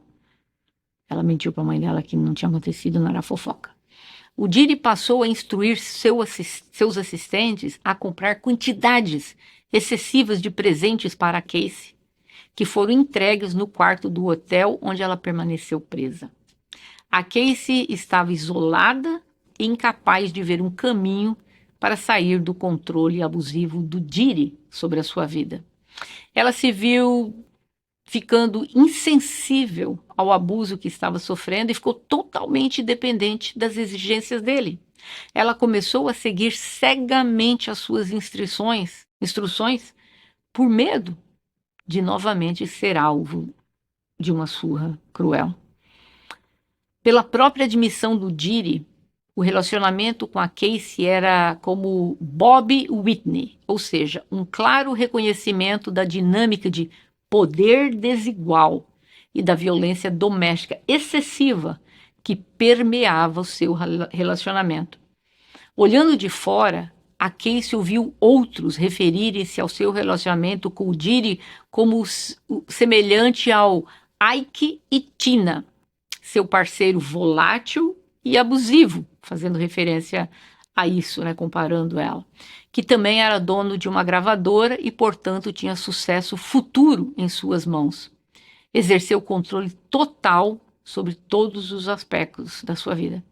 [SPEAKER 1] Ela mentiu para a mãe dela que não tinha acontecido, não era fofoca. O Didi passou a instruir seus assistentes a comprar quantidades excessivas de presentes para a Casey, que foram entregues no quarto do hotel onde ela permaneceu presa. A Casey estava isolada e incapaz de ver um caminho para sair do controle abusivo do Didi sobre a sua vida. Ela se viu ficando insensível ao abuso que estava sofrendo e ficou totalmente dependente das exigências dele. Ela começou a seguir cegamente as suas instruções por medo de novamente ser alvo de uma surra cruel. Pela própria admissão do Didi, o relacionamento com a Casey era como Bob Whitney, ou seja, um claro reconhecimento da dinâmica de poder desigual e da violência doméstica excessiva que permeava o seu relacionamento. Olhando de fora, a Casey ouviu outros referirem-se ao seu relacionamento com o Didi como semelhante ao Ike e Tina, seu parceiro volátil e abusivo, fazendo referência a isso, né, comparando ela, que também era dono de uma gravadora e, portanto, tinha sucesso futuro em suas mãos. Exerceu controle total sobre todos os aspectos da sua vida.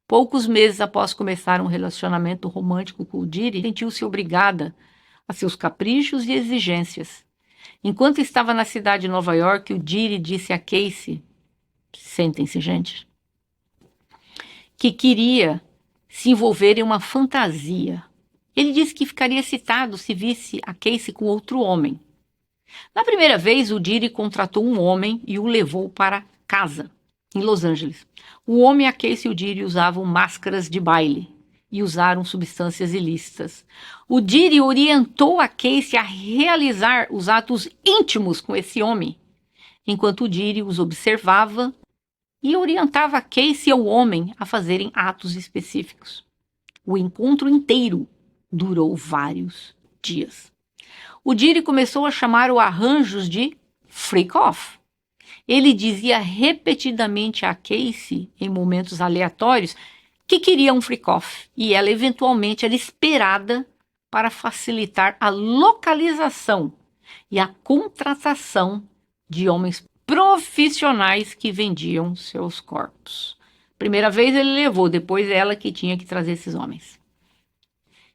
[SPEAKER 1] Poucos meses após começar um relacionamento romântico com o Diri, sentiu-se obrigada a seus caprichos e exigências. Enquanto estava na cidade de Nova York, o Diri disse a Casey, sentem-se, gente, que queria se envolver em uma fantasia. Ele disse que ficaria excitado se visse a Casey com outro homem. Na primeira vez, o Diri contratou um homem e o levou para casa, em Los Angeles. O homem, a Casey e o Diri usavam máscaras de baile e usaram substâncias ilícitas. O Diri orientou a Casey a realizar os atos íntimos com esse homem, enquanto o Diri os observava e orientava a Casey e o homem a fazerem atos específicos. O encontro inteiro durou vários dias. O Diri começou a chamar o arranjos de freak-off. Ele dizia repetidamente a Casey, em momentos aleatórios, que queria um freak-off, e ela eventualmente era esperada para facilitar a localização e a contratação de homens profissionais que vendiam seus corpos. Primeira vez ele levou, depois ela que tinha que trazer esses homens.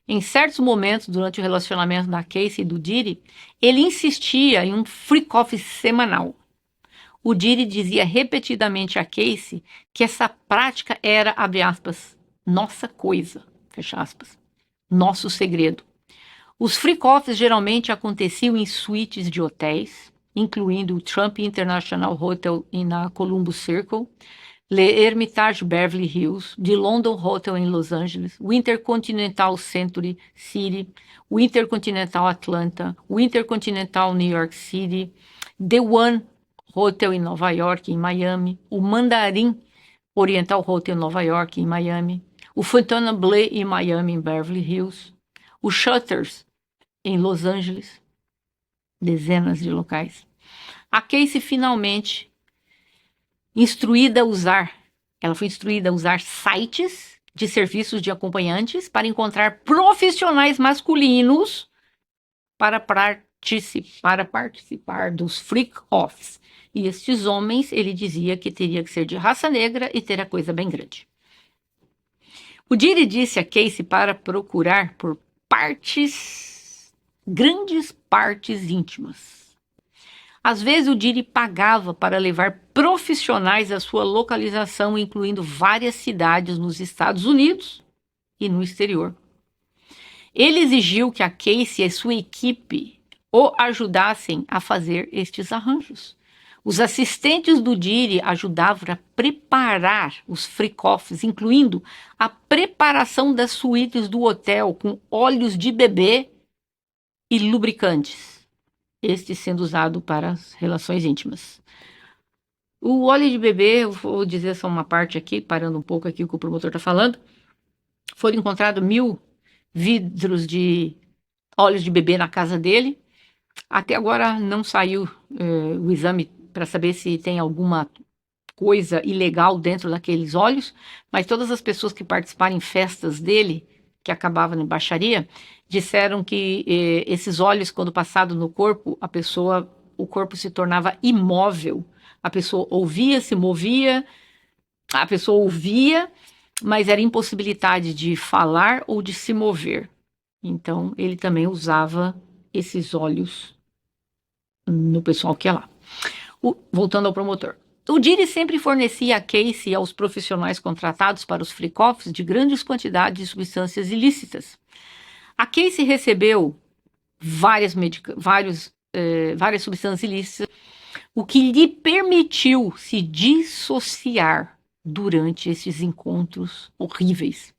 [SPEAKER 1] Em certos momentos, durante o relacionamento da Casey e do Diri, ele insistia em um freak-off semanal. O Diri dizia repetidamente a Casey que essa prática era, abre aspas, nossa coisa, fecha aspas, nosso segredo. Os freak-offs geralmente aconteciam em suítes de hotéis, incluindo o Trump International Hotel na Columbus Circle, Le Hermitage Beverly Hills, The London Hotel em Los Angeles, o Intercontinental Century City, o Intercontinental Atlanta, o Intercontinental New York City, The One Hotel em Nova York, em Miami, o Mandarim Oriental Hotel em Nova York, em Miami, o Fontainebleau em Miami, em Beverly Hills, o Shutters em Los Angeles, dezenas de locais. A Casey finalmente ela foi instruída a usar sites de serviços de acompanhantes para encontrar profissionais masculinos para participar dos freak-offs. E estes homens, ele dizia que teria que ser de raça negra e ter a coisa bem grande. O Diri disse a Casey para procurar por grandes partes íntimas. Às vezes o Diri pagava para levar profissionais à sua localização, incluindo várias cidades nos Estados Unidos e no exterior. Ele exigiu que a Casey e sua equipe o ajudassem a fazer estes arranjos. Os assistentes do Diri ajudavam a preparar os freak-offs, incluindo a preparação das suítes do hotel com óleos de bebê e lubricantes, este sendo usado para as relações íntimas. O óleo de bebê, eu vou dizer só uma parte aqui, parando um pouco aqui o que o promotor está falando, foram encontrados 1.000 vidros de óleos de bebê na casa dele. Até agora não saiu o exame para saber se tem alguma coisa ilegal dentro daqueles óleos, mas todas as pessoas que participaram em festas dele, que acabavam em baixaria, disseram que esses óleos, quando passados no corpo, o corpo se tornava imóvel. A pessoa ouvia, se movia, a pessoa ouvia, mas era impossibilidade de falar ou de se mover. Então, ele também usava esses óleos no pessoal que ia lá. Voltando ao promotor. O Diri sempre fornecia a Casey e aos profissionais contratados para os freak-offs de grandes quantidades de substâncias ilícitas. A Casey recebeu várias substâncias ilícitas, o que lhe permitiu se dissociar durante esses encontros horríveis.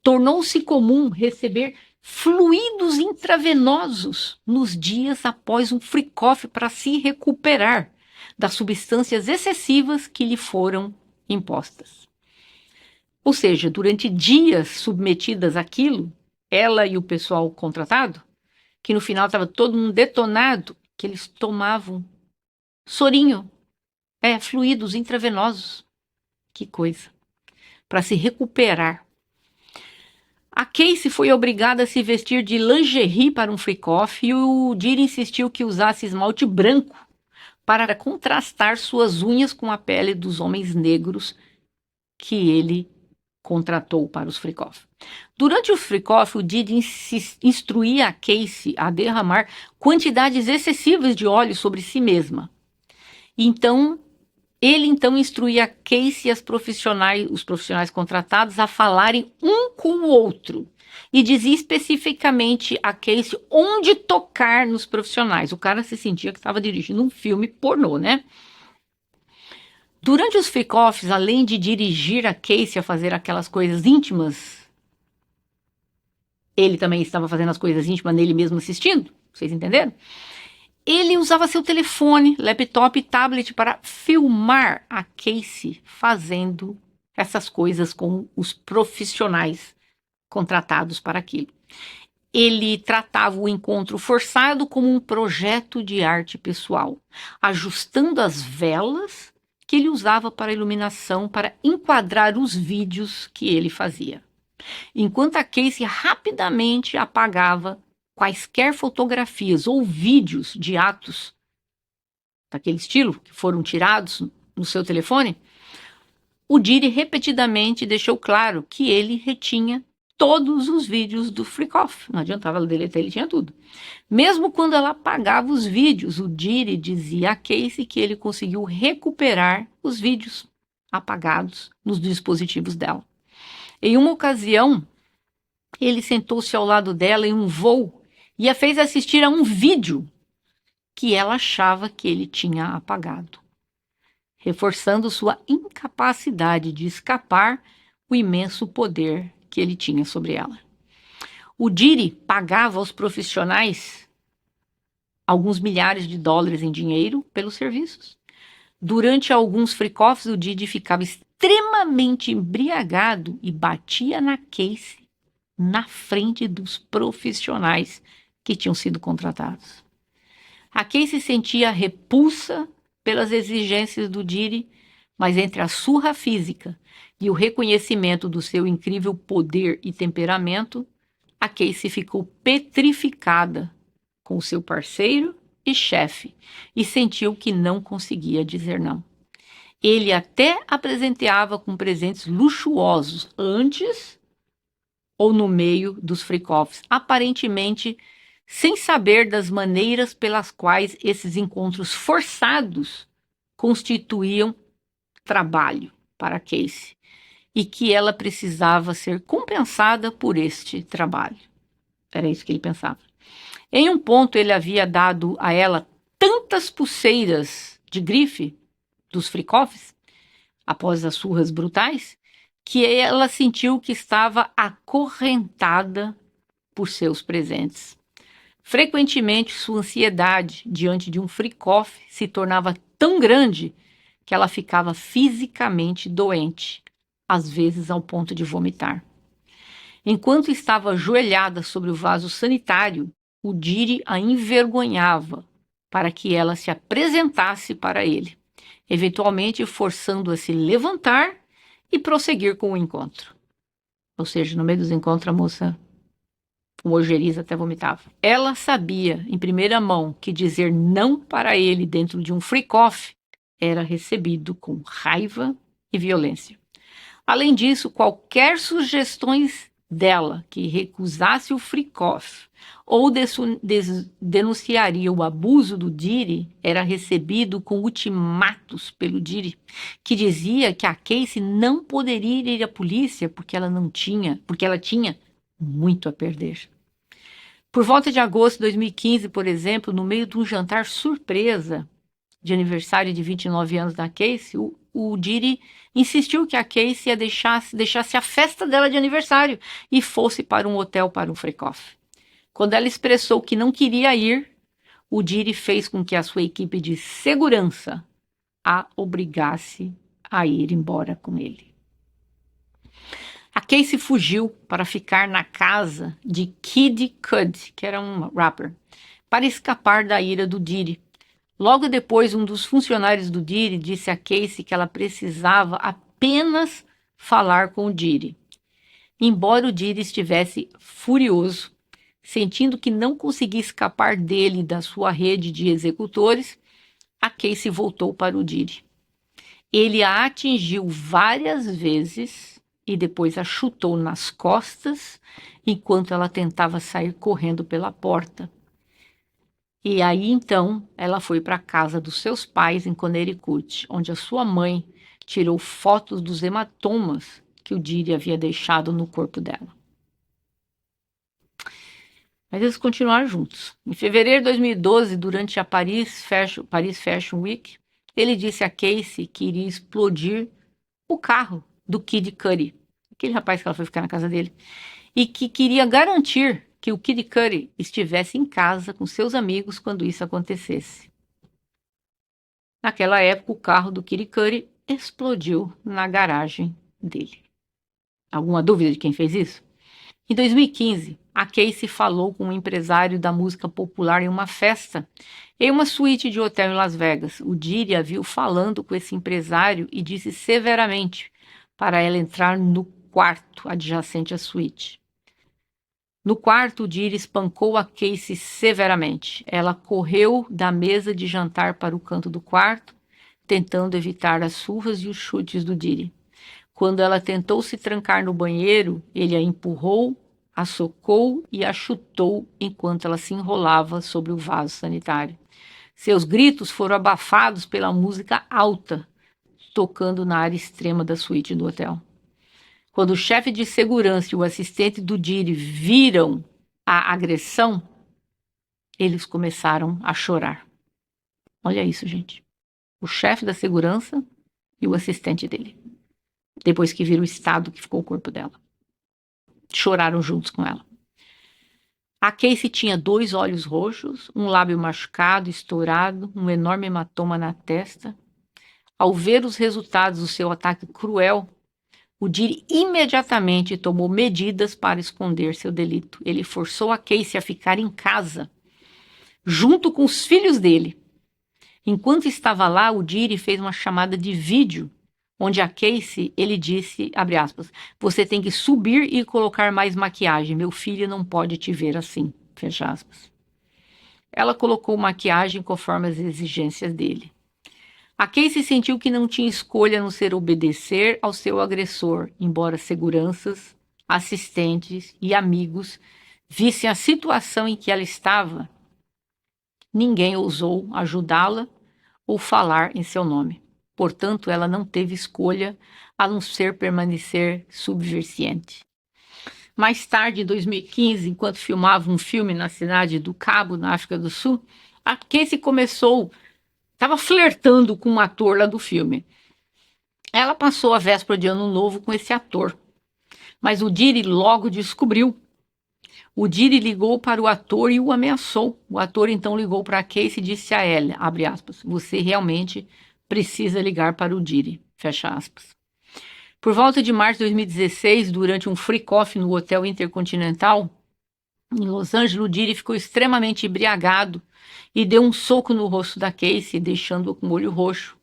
[SPEAKER 1] Tornou-se comum receber fluidos intravenosos nos dias após um freak-off para se recuperar das substâncias excessivas que lhe foram impostas. Ou seja, durante dias submetidas àquilo, ela e o pessoal contratado, que no final estava todo mundo detonado, que eles tomavam sorinho, fluidos intravenosos. Que coisa. Para se recuperar. A Casey foi obrigada a se vestir de lingerie para um freak-off e o Diri insistiu que usasse esmalte branco para contrastar suas unhas com a pele dos homens negros que ele contratou para os freak-off. Durante os freak-off, o Didi instruía a Casey a derramar quantidades excessivas de óleo sobre si mesma. Ele instruía a Casey e os profissionais contratados a falarem um com o outro. E dizia especificamente a Casey onde tocar nos profissionais. O cara se sentia que estava dirigindo um filme pornô, né? Durante os freak-offs, além de dirigir a Casey a fazer aquelas coisas íntimas, ele também estava fazendo as coisas íntimas nele mesmo assistindo. Vocês entenderam? Ele usava seu telefone, laptop e tablet para filmar a Casey fazendo essas coisas com os profissionais contratados para aquilo. Ele tratava o encontro forçado como um projeto de arte pessoal, ajustando as velas que ele usava para iluminação para enquadrar os vídeos que ele fazia. Enquanto a Casey rapidamente apagava quaisquer fotografias ou vídeos de atos daquele estilo que foram tirados no seu telefone, o Didi repetidamente deixou claro que ele retinha todos os vídeos do freak-off. Não adiantava ela deletar, ele tinha tudo. Mesmo quando ela apagava os vídeos, o Didi dizia a Casey que ele conseguiu recuperar os vídeos apagados nos dispositivos dela. Em uma ocasião, ele sentou-se ao lado dela em um voo e a fez assistir a um vídeo que ela achava que ele tinha apagado, reforçando sua incapacidade de escapar o imenso poder que ele tinha sobre ela. O Didi pagava aos profissionais alguns milhares de dólares em dinheiro pelos serviços. Durante alguns freak-offs, o Didi ficava extremamente embriagado e batia na Casey na frente dos profissionais que tinham sido contratados. A Casey sentia repulsa pelas exigências do Didi, mas entre a surra física e o reconhecimento do seu incrível poder e temperamento, a Casey ficou petrificada com o seu parceiro e chefe e sentiu que não conseguia dizer não. Ele até a presenteava com presentes luxuosos antes ou no meio dos freak-offs, aparentemente sem saber das maneiras pelas quais esses encontros forçados constituíam trabalho para Casey e que ela precisava ser compensada por este trabalho. Era isso que ele pensava. Em um ponto, ele havia dado a ela tantas pulseiras de grife dos freak-offs, após as surras brutais, que ela sentiu que estava acorrentada por seus presentes. Frequentemente, sua ansiedade diante de um freak-off se tornava tão grande que ela ficava fisicamente doente, às vezes ao ponto de vomitar. Enquanto estava ajoelhada sobre o vaso sanitário, o Didi a envergonhava para que ela se apresentasse para ele, eventualmente forçando-a se levantar e prosseguir com o encontro. Ou seja, no meio dos encontros, a moça ojeriza até vomitava. Ela sabia, em primeira mão, que dizer não para ele dentro de um freak-off era recebido com raiva e violência. Além disso, qualquer sugestões dela que recusasse o freak-off ou denunciaria o abuso do Didi era recebido com ultimatos pelo Didi, que dizia que a Casey não poderia ir à polícia porque ela tinha muito a perder. Por volta de agosto de 2015, por exemplo, no meio de um jantar surpresa de aniversário de 29 anos da Casey, o Didi insistiu que a Casey deixasse a festa dela de aniversário e fosse para um hotel para um freak-off. Quando ela expressou que não queria ir, o Didi fez com que a sua equipe de segurança a obrigasse a ir embora com ele. A Casey fugiu para ficar na casa de Kid Cudi, que era um rapper, para escapar da ira do Didi. Logo depois, um dos funcionários do Didi disse a Casey que ela precisava apenas falar com o Didi. Embora o Didi estivesse furioso, sentindo que não conseguia escapar dele e da sua rede de executores, a Casey voltou para o Didi. Ele a atingiu várias vezes e depois a chutou nas costas enquanto ela tentava sair correndo pela porta. E aí então ela foi para a casa dos seus pais em Connecticut, onde a sua mãe tirou fotos dos hematomas que o Didi havia deixado no corpo dela. Mas eles continuaram juntos. Em fevereiro de 2012, durante a Paris Fashion Week, ele disse a Casey que iria explodir o carro do Kid Cudi, aquele rapaz que ela foi ficar na casa dele, e que queria garantir que o Kid Cudi estivesse em casa com seus amigos quando isso acontecesse. Naquela época, o carro do Kid Cudi explodiu na garagem dele. Alguma dúvida de quem fez isso? Em 2015, a Casey falou com um empresário da música popular em uma festa, em uma suíte de hotel em Las Vegas. O Didi a viu falando com esse empresário e disse severamente para ela entrar no quarto adjacente à suíte. No quarto, o Didi espancou a Casey severamente. Ela correu da mesa de jantar para o canto do quarto, tentando evitar as surras e os chutes do Didi. Quando ela tentou se trancar no banheiro, ele a empurrou, a socou e a chutou enquanto ela se enrolava sobre o vaso sanitário. Seus gritos foram abafados pela música alta, tocando na área extrema da suíte do hotel. Quando o chefe de segurança e o assistente do Didi viram a agressão, eles começaram a chorar. Olha isso, gente. O chefe da segurança e o assistente dele. Depois que viram o estado que ficou o corpo dela. Choraram juntos com ela. A Casey tinha 2 olhos roxos, um lábio machucado, estourado, um enorme hematoma na testa. Ao ver os resultados do seu ataque cruel, o Didi imediatamente tomou medidas para esconder seu delito. Ele forçou a Casey a ficar em casa, junto com os filhos dele. Enquanto estava lá, o Didi fez uma chamada de vídeo, onde a Casey, ele disse, abre aspas, você tem que subir e colocar mais maquiagem, meu filho não pode te ver assim, fecha aspas. Ela colocou maquiagem conforme as exigências dele. A Casey sentiu que não tinha escolha a não ser obedecer ao seu agressor, embora seguranças, assistentes e amigos vissem a situação em que ela estava. Ninguém ousou ajudá-la ou falar em seu nome. Portanto, ela não teve escolha a não ser permanecer subserviente. Mais tarde, em 2015, enquanto filmava um filme na cidade do Cabo, na África do Sul, a Casey estava flertando com um ator lá do filme. Ela passou a véspera de Ano Novo com esse ator, mas o Didi logo descobriu. O Didi ligou para o ator e o ameaçou. O ator então ligou para a Casey e disse a ela, abre aspas, você realmente precisa ligar para o Didi, fecha aspas. Por volta de março de 2016, durante um free coffee no Hotel Intercontinental, em Los Angeles, o Didi ficou extremamente embriagado e deu um soco no rosto da Casey, deixando-o com o olho roxo.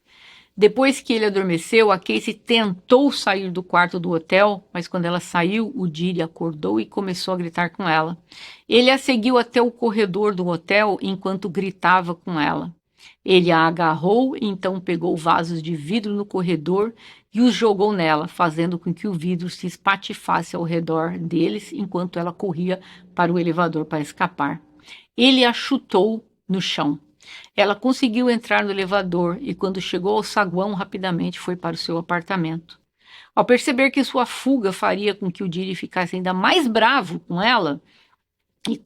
[SPEAKER 1] Depois que ele adormeceu, a Casey tentou sair do quarto do hotel, mas quando ela saiu, o Didi acordou e começou a gritar com ela. Ele a seguiu até o corredor do hotel enquanto gritava com ela. Ele a agarrou e então pegou vasos de vidro no corredor e os jogou nela, fazendo com que o vidro se espatifasse ao redor deles enquanto ela corria para o elevador para escapar. Ele a chutou no chão. Ela conseguiu entrar no elevador e quando chegou ao saguão, rapidamente foi para o seu apartamento. Ao perceber que sua fuga faria com que o Didi ficasse ainda mais bravo com ela e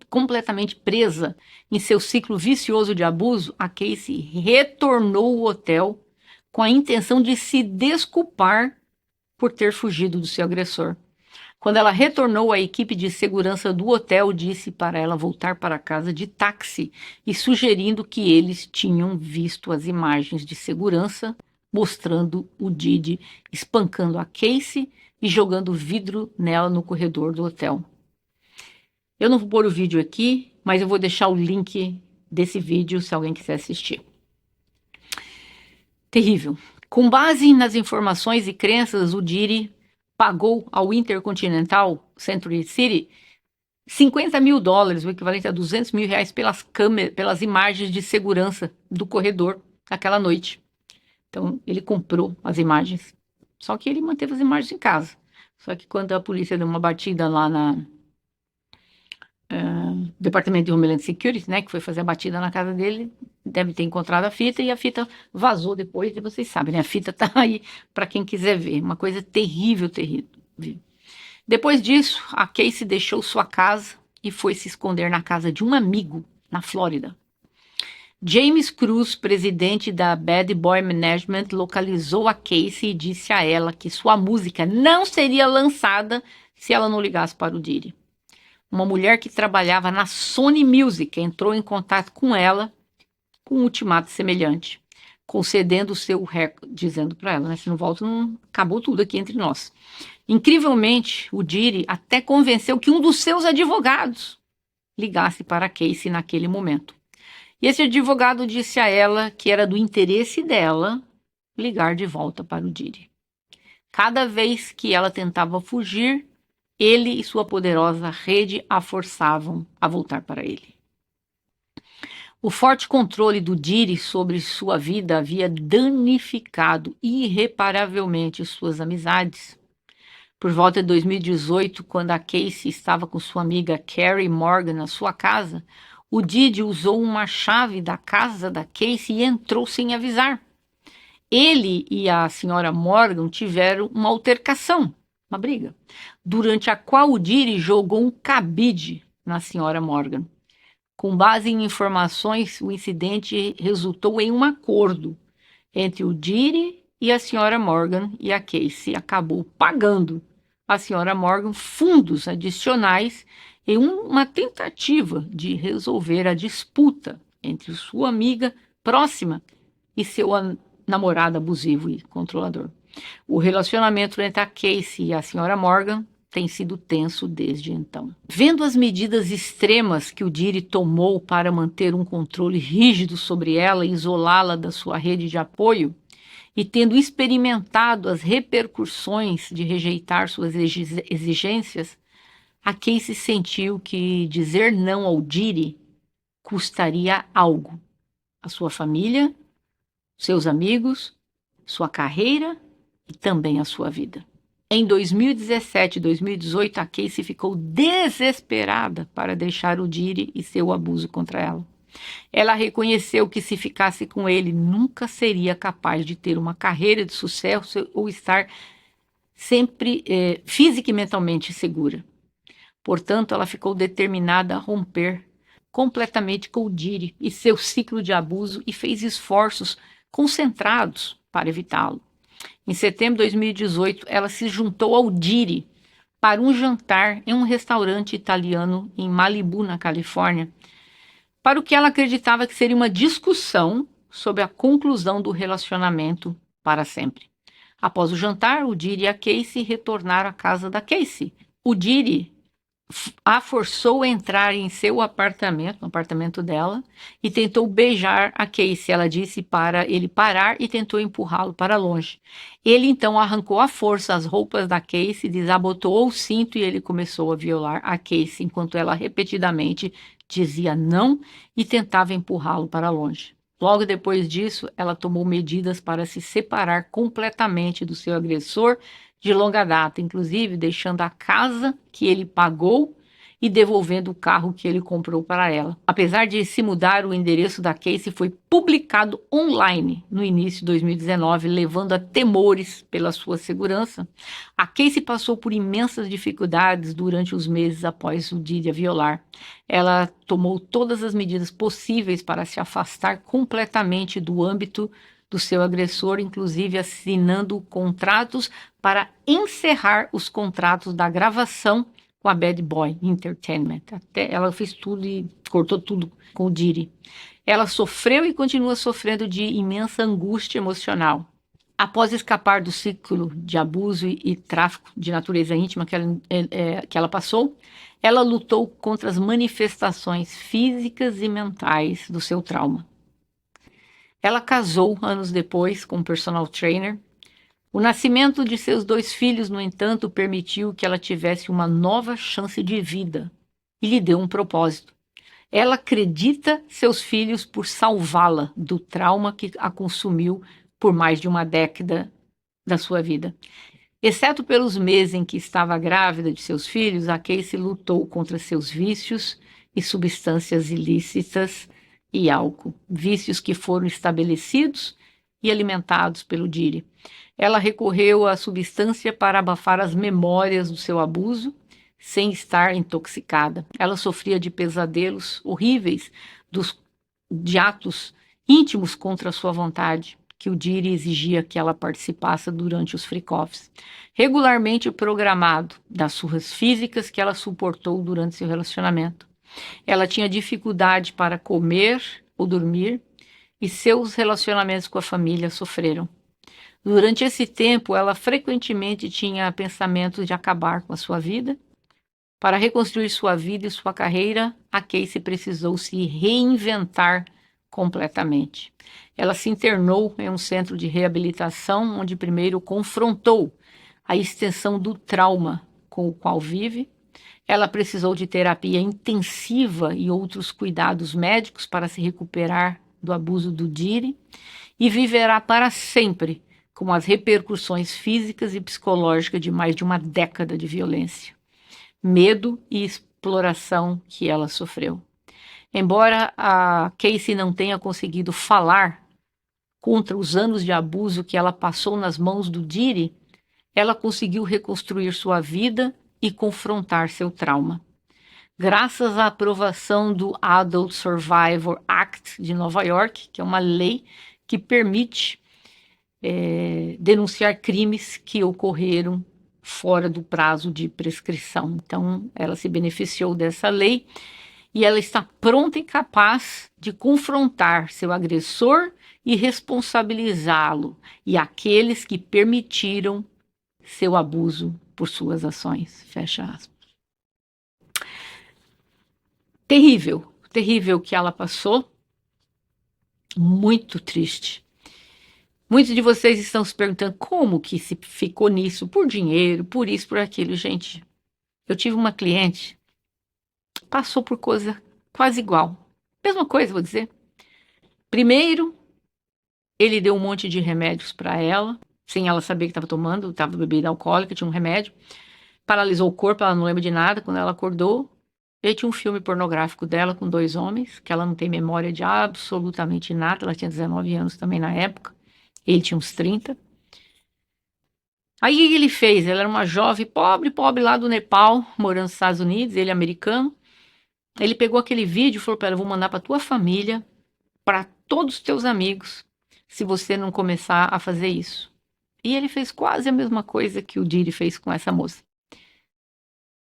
[SPEAKER 1] completamente presa em seu ciclo vicioso de abuso, a Casey retornou ao hotel com a intenção de se desculpar por ter fugido do seu agressor. Quando ela retornou, a equipe de segurança do hotel disse para ela voltar para casa de táxi e sugerindo que eles tinham visto as imagens de segurança mostrando o Didi espancando a Casey e jogando vidro nela no corredor do hotel. Eu não vou pôr o vídeo aqui, mas eu vou deixar o link desse vídeo se alguém quiser assistir. Terrível. Com base nas informações e crenças, o Didi pagou ao Intercontinental Century City $50 mil, o equivalente a R$200 mil pelas imagens de segurança do corredor naquela noite. Então, ele comprou as imagens Só que ele manteve as imagens em casa. Só que quando a polícia deu uma batida lá na Departamento de Homeland Security, né, que foi fazer a batida na casa dele, deve ter encontrado a fita e a fita vazou depois, e vocês sabem, né, a fita tá aí para quem quiser ver, uma coisa terrível, terrível. Depois disso, a Casey deixou sua casa e foi se esconder na casa de um amigo na Flórida. James Cruz, presidente da Bad Boy Management, localizou a Casey e disse a ela que sua música não seria lançada se ela não ligasse para o Diddy. Uma mulher que trabalhava na Sony Music entrou em contato com ela com um ultimato semelhante, concedendo o seu recorde, dizendo para ela, né, se não volta, não acabou tudo aqui entre nós. Incrivelmente, o Diddy até convenceu que um dos seus advogados ligasse para a Casey naquele momento. E esse advogado disse a ela que era do interesse dela ligar de volta para o Diddy. Cada vez que ela tentava fugir, ele e sua poderosa rede a forçavam a voltar para ele. O forte controle do Diddy sobre sua vida havia danificado irreparavelmente suas amizades. Por volta de 2018, quando a Casey estava com sua amiga Carrie Morgan na sua casa, o Diddy usou uma chave da casa da Casey e entrou sem avisar. Ele e a senhora Morgan tiveram uma altercação, uma briga, durante a qual o Diddy jogou um cabide na senhora Morgan. Com base em informações, o incidente resultou em um acordo entre o Diddy e a senhora Morgan, e a Casey acabou pagando a senhora Morgan fundos adicionais em uma tentativa de resolver a disputa entre sua amiga próxima e seu namorado abusivo e controlador. O relacionamento entre a Casey e a senhora Morgan tem sido tenso desde então. Vendo as medidas extremas que o Diddy tomou para manter um controle rígido sobre ela e isolá-la da sua rede de apoio, e tendo experimentado as repercussões de rejeitar suas exigências, a Casey sentiu que dizer não ao Diddy custaria algo. A sua família, seus amigos, sua carreira e também a sua vida. Em 2017 e 2018, a Casey ficou desesperada para deixar o Diddy e seu abuso contra ela. Ela reconheceu que se ficasse com ele, nunca seria capaz de ter uma carreira de sucesso ou estar sempre física e mentalmente segura. Portanto, ela ficou determinada a romper completamente com o Diddy e seu ciclo de abuso e fez esforços concentrados para evitá-lo. Em setembro de 2018, ela se juntou ao Diddy para um jantar em um restaurante italiano em Malibu, na Califórnia, para o que ela acreditava que seria uma discussão sobre a conclusão do relacionamento para sempre. Após o jantar, o Diddy e a Casey retornaram à casa da Casey. O Diddy a forçou a entrar em seu apartamento, no apartamento dela, e tentou beijar a Casey. Ela disse para ele parar e tentou empurrá-lo para longe. Ele então arrancou à força as roupas da Casey, desabotoou o cinto e ele começou a violar a Casey, enquanto ela repetidamente dizia não e tentava empurrá-lo para longe. Logo depois disso, ela tomou medidas para se separar completamente do seu agressor de longa data, inclusive deixando a casa que ele pagou e devolvendo o carro que ele comprou para ela. Apesar de se mudar, o endereço da Casey foi publicado online no início de 2019, levando a temores pela sua segurança. A Casey passou por imensas dificuldades durante os meses após o Diddy a violar. Ela tomou todas as medidas possíveis para se afastar completamente do âmbito do seu agressor, inclusive assinando contratos para encerrar os contratos da gravação com a Bad Boy Entertainment. Até ela fez tudo e cortou tudo com o Diddy. Ela sofreu e continua sofrendo de imensa angústia emocional. Após escapar do ciclo de abuso e tráfico de natureza íntima que ela passou, ela lutou contra as manifestações físicas e mentais do seu trauma. Ela casou anos depois com um personal trainer. O nascimento de seus 2 filhos, no entanto, permitiu que ela tivesse uma nova chance de vida e lhe deu um propósito. Ela acredita seus filhos por salvá-la do trauma que a consumiu por mais de uma década da sua vida. Exceto pelos meses em que estava grávida de seus filhos, a Casey lutou contra seus vícios e substâncias ilícitas e álcool, vícios que foram estabelecidos e alimentados pelo Didi. Ela recorreu à substância para abafar as memórias do seu abuso, sem estar intoxicada. Ela sofria de pesadelos horríveis, de atos íntimos contra a sua vontade, que o Didi exigia que ela participasse durante os freak-offs, regularmente programado das surras físicas que ela suportou durante seu relacionamento. Ela tinha dificuldade para comer ou dormir e seus relacionamentos com a família sofreram. Durante esse tempo, ela frequentemente tinha pensamentos de acabar com a sua vida. Para reconstruir sua vida e sua carreira, a Casey precisou se reinventar completamente. Ela se internou em um centro de reabilitação, onde primeiro confrontou a extensão do trauma com o qual vive. Ela precisou de terapia intensiva e outros cuidados médicos para se recuperar do abuso do Didi e viverá para sempre com as repercussões físicas e psicológicas de mais de uma década de violência, medo e exploração que ela sofreu. Embora a Casey não tenha conseguido falar contra os anos de abuso que ela passou nas mãos do Didi, ela conseguiu reconstruir sua vida e confrontar seu trauma. Graças à aprovação do Adult Survivor Act de Nova York, que é uma lei que permite denunciar crimes que ocorreram fora do prazo de prescrição. Então, ela se beneficiou dessa lei e ela está pronta e capaz de confrontar seu agressor e responsabilizá-lo e aqueles que permitiram seu abuso por suas ações. Fecha aspas. Terrível, terrível que ela passou, muito triste. Muitos de vocês estão se perguntando como que se ficou nisso, por dinheiro, por isso, por aquilo. Gente, eu tive uma cliente, passou por coisa quase igual. Mesma coisa, vou dizer. Primeiro, ele deu um monte de remédios para ela, sem ela saber que estava tomando, estava bebida alcoólica, tinha um remédio. Paralisou o corpo, ela não lembra de nada. Quando ela acordou, ele tinha um filme pornográfico dela com 2 homens, que ela não tem memória de absolutamente nada. Ela tinha 19 anos também na época. Ele tinha uns 30. Aí o que ele fez? Ela era uma jovem pobre, pobre lá do Nepal, morando nos Estados Unidos, ele é americano. Ele pegou aquele vídeo e falou para ela: eu vou mandar para tua família, para todos os teus amigos, se você não começar a fazer isso. E ele fez quase a mesma coisa que o Didi fez com essa moça.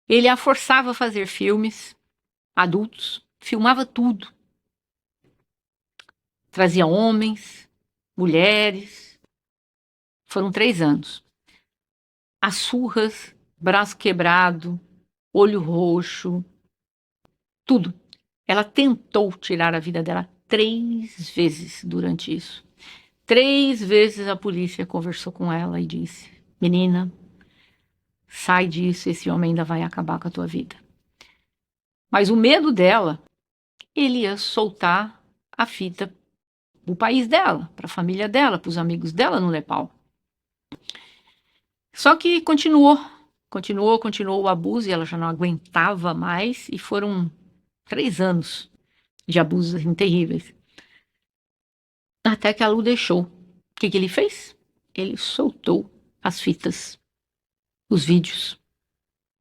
[SPEAKER 1] Ele a forçava a fazer filmes adultos, filmava tudo. Trazia homens, mulheres. Foram 3 anos. As surras, braço quebrado, olho roxo, tudo. Ela tentou tirar a vida dela 3 vezes durante isso. 3 vezes a polícia conversou com ela e disse: menina, sai disso, esse homem ainda vai acabar com a tua vida. Mas o medo dela, ele ia soltar a fita pro país dela, para a família dela, para os amigos dela no Nepal. Só que continuou o abuso e ela já não aguentava mais e foram 3 anos de abusos assim, terríveis. Até que ela o deixou. O que ele fez? Ele soltou as fitas, os vídeos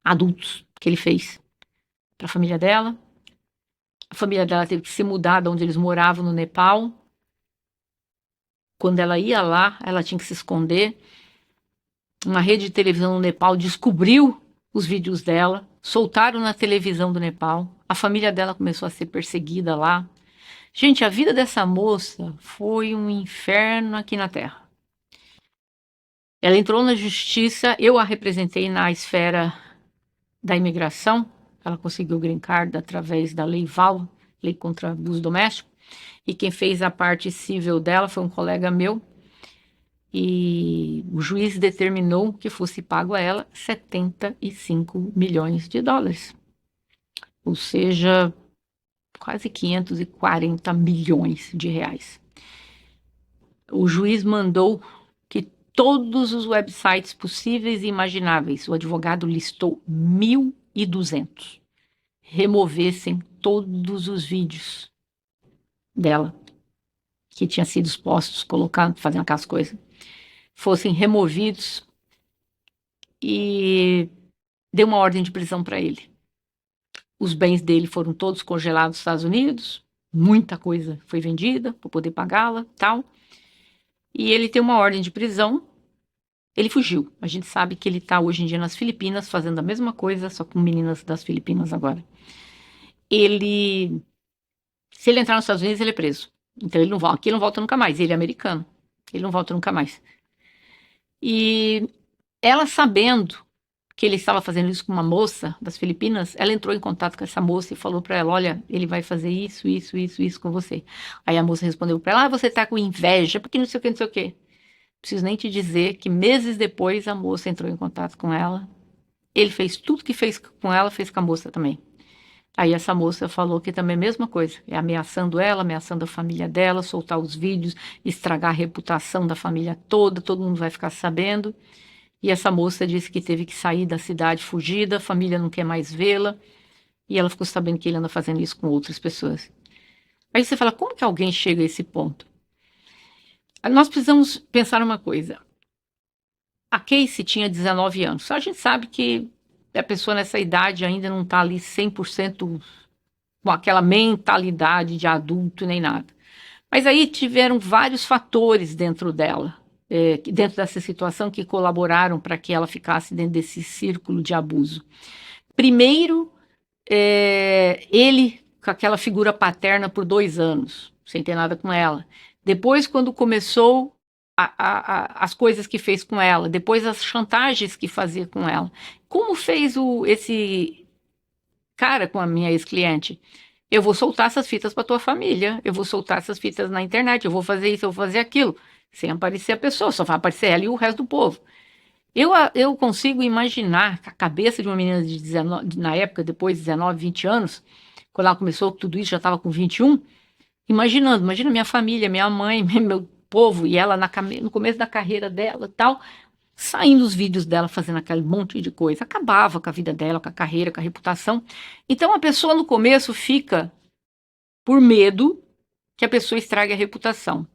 [SPEAKER 1] adultos que ele fez para a família dela. A família dela teve que se mudar de onde eles moravam no Nepal. Quando ela ia lá, ela tinha que se esconder. Uma rede de televisão no Nepal descobriu os vídeos dela, soltaram na televisão do Nepal. A família dela começou a ser perseguida lá. Gente, a vida dessa moça foi um inferno aqui na Terra. Ela entrou na justiça, eu a representei na esfera da imigração. Ela conseguiu o green card através da Lei VAL, Lei contra Abuso Doméstico. E quem fez a parte civil dela foi um colega meu. E o juiz determinou que fosse pago a ela 75 milhões de dólares. Ou seja, quase 540 milhões de reais. O juiz mandou que todos os websites possíveis e imagináveis. O advogado listou 1.200. Removessem todos os vídeos dela que tinham sido expostos, colocando, fazendo aquelas coisas, fossem removidos e deu uma ordem de prisão para ele. Os bens dele foram todos congelados nos Estados Unidos, muita coisa foi vendida para poder pagá-la, tal. E ele tem uma ordem de prisão. Ele fugiu. A gente sabe que ele está hoje em dia nas Filipinas fazendo a mesma coisa, só com meninas das Filipinas agora. Se ele entrar nos Estados Unidos, ele é preso. Então ele não volta, aqui ele não volta nunca mais. Ele é americano. Ele não volta nunca mais. E ela, sabendo que ele estava fazendo isso com uma moça das Filipinas, ela entrou em contato com essa moça e falou para ela: olha, ele vai fazer isso, isso, isso, isso com você. Aí a moça respondeu para ela: você tá com inveja, porque não sei o que, não sei o que. Preciso nem te dizer que meses depois a moça entrou em contato com ela. Ele fez tudo que fez com ela, fez com a moça também. Aí essa moça falou que também é a mesma coisa, é ameaçando ela, ameaçando a família dela, soltar os vídeos, estragar a reputação da família toda, todo mundo vai ficar sabendo. E essa moça disse que teve que sair da cidade fugida, a família não quer mais vê-la, e ela ficou sabendo que ele anda fazendo isso com outras pessoas. Aí você fala, como que alguém chega a esse ponto? Nós precisamos pensar uma coisa. A Casey tinha 19 anos. A gente sabe que a pessoa nessa idade ainda não está ali 100% com aquela mentalidade de adulto nem nada. Mas aí tiveram vários fatores dentro dela, dentro dessa situação, que colaboraram para que ela ficasse dentro desse círculo de abuso. Primeiro, ele com aquela figura paterna por 2 anos, sem ter nada com ela. Depois, quando começou as coisas que fez com ela, depois as chantagens que fazia com ela. Como fez esse cara com a minha ex-cliente? Eu vou soltar essas fitas para tua família, eu vou soltar essas fitas na internet, eu vou fazer isso, eu vou fazer aquilo, sem aparecer a pessoa, só vai aparecer ela e o resto do povo. Eu consigo imaginar a cabeça de uma menina de 19, na época, depois de 19, 20 anos, quando ela começou tudo isso, já estava com 21, imagina minha família, minha mãe, meu povo, e ela no começo da carreira dela e tal, saindo os vídeos dela fazendo aquele monte de coisa, acabava com a vida dela, com a carreira, com a reputação. Então a pessoa no começo fica por medo que a pessoa estrague a reputação.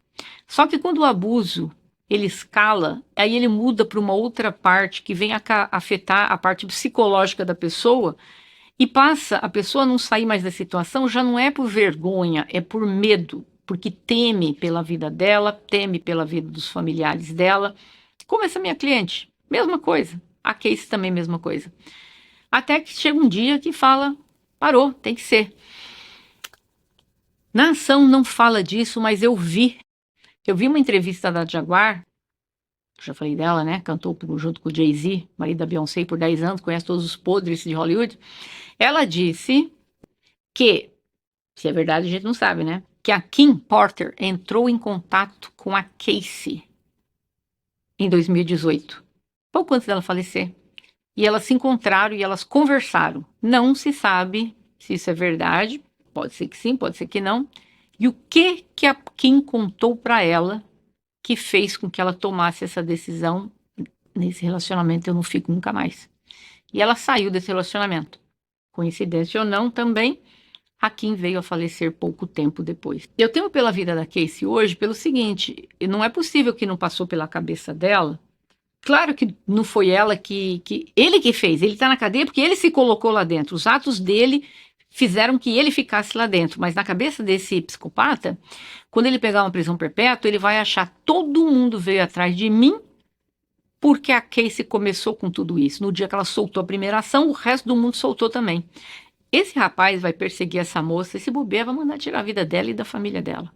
[SPEAKER 1] Só que quando o abuso ele escala, aí ele muda para uma outra parte que vem afetar a parte psicológica da pessoa e passa a pessoa a não sair mais da situação, já não é por vergonha, é por medo, porque teme pela vida dela, teme pela vida dos familiares dela. Como essa minha cliente, mesma coisa. A Casey também, mesma coisa. Até que chega um dia que fala, parou, tem que ser. Na ação não fala disso, mas eu vi uma entrevista da Jaguar, já falei dela, né? Cantou junto com o Jay-Z, marido da Beyoncé, por 10 anos, conhece todos os podres de Hollywood. Ela disse que, se é verdade a gente não sabe, né? Que a Kim Porter entrou em contato com a Casey em 2018, pouco antes dela falecer. E elas se encontraram e elas conversaram. Não se sabe se isso é verdade, pode ser que sim, pode ser que não. E o que a Kim contou para ela que fez com que ela tomasse essa decisão? Nesse relacionamento eu não fico nunca mais. E ela saiu desse relacionamento. Coincidência ou não também, a Kim veio a falecer pouco tempo depois. Eu temo pela vida da Casey hoje pelo seguinte, não é possível que não passou pela cabeça dela. Claro que não foi ela ele que fez, ele está na cadeia porque ele se colocou lá dentro, os atos dele fizeram que ele ficasse lá dentro, mas na cabeça desse psicopata, quando ele pegar uma prisão perpétua, ele vai achar todo mundo veio atrás de mim porque a Casey começou com tudo isso. No dia que ela soltou a primeira ação, o resto do mundo soltou também. Esse rapaz vai perseguir essa moça e se bobear vai mandar tirar a vida dela e da família dela.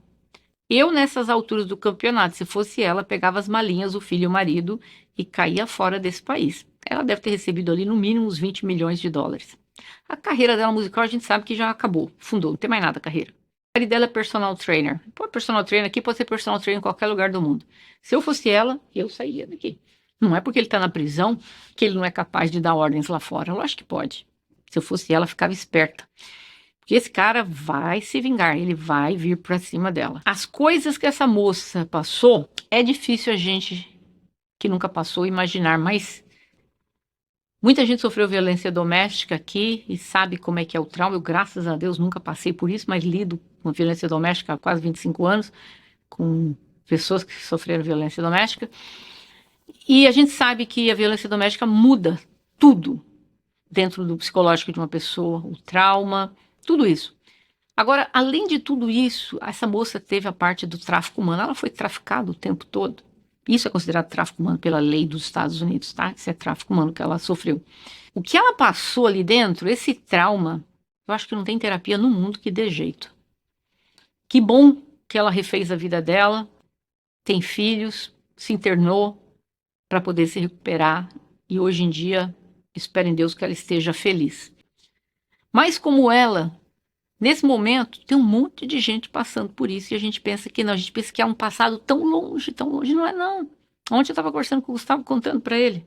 [SPEAKER 1] Eu, nessas alturas do campeonato, se fosse ela, pegava as malinhas, o filho e o marido e caía fora desse país. Ela deve ter recebido ali no mínimo uns 20 milhões de dólares. A carreira dela musical a gente sabe que já acabou, fundou, não tem mais nada a carreira. O marido dela é personal trainer. Pode personal trainer aqui, pode ser personal trainer em qualquer lugar do mundo. Se eu fosse ela, eu sairia daqui. Não é porque ele está na prisão que ele não é capaz de dar ordens lá fora. Eu acho que pode. Se eu fosse ela, ficava esperta. Porque esse cara vai se vingar, ele vai vir pra cima dela. As coisas que essa moça passou, é difícil a gente que nunca passou, imaginar, mas muita gente sofreu violência doméstica aqui e sabe como é que é o trauma. Eu, graças a Deus, nunca passei por isso, mas lido com violência doméstica há quase 25 anos, com pessoas que sofreram violência doméstica. E a gente sabe que a violência doméstica muda tudo dentro do psicológico de uma pessoa, o trauma, tudo isso. Agora, além de tudo isso, essa moça teve a parte do tráfico humano. Ela foi traficada o tempo todo. Isso é considerado tráfico humano pela lei dos Estados Unidos, tá? Isso é tráfico humano que ela sofreu. O que ela passou ali dentro, esse trauma, eu acho que não tem terapia no mundo que dê jeito. Que bom que ela refez a vida dela, tem filhos, se internou para poder se recuperar e hoje em dia, espero em Deus que ela esteja feliz. Mas como ela, nesse momento, tem um monte de gente passando por isso e a gente pensa que não, a gente pensa que é um passado tão longe, não é não. Ontem eu estava conversando com o Gustavo, contando para ele,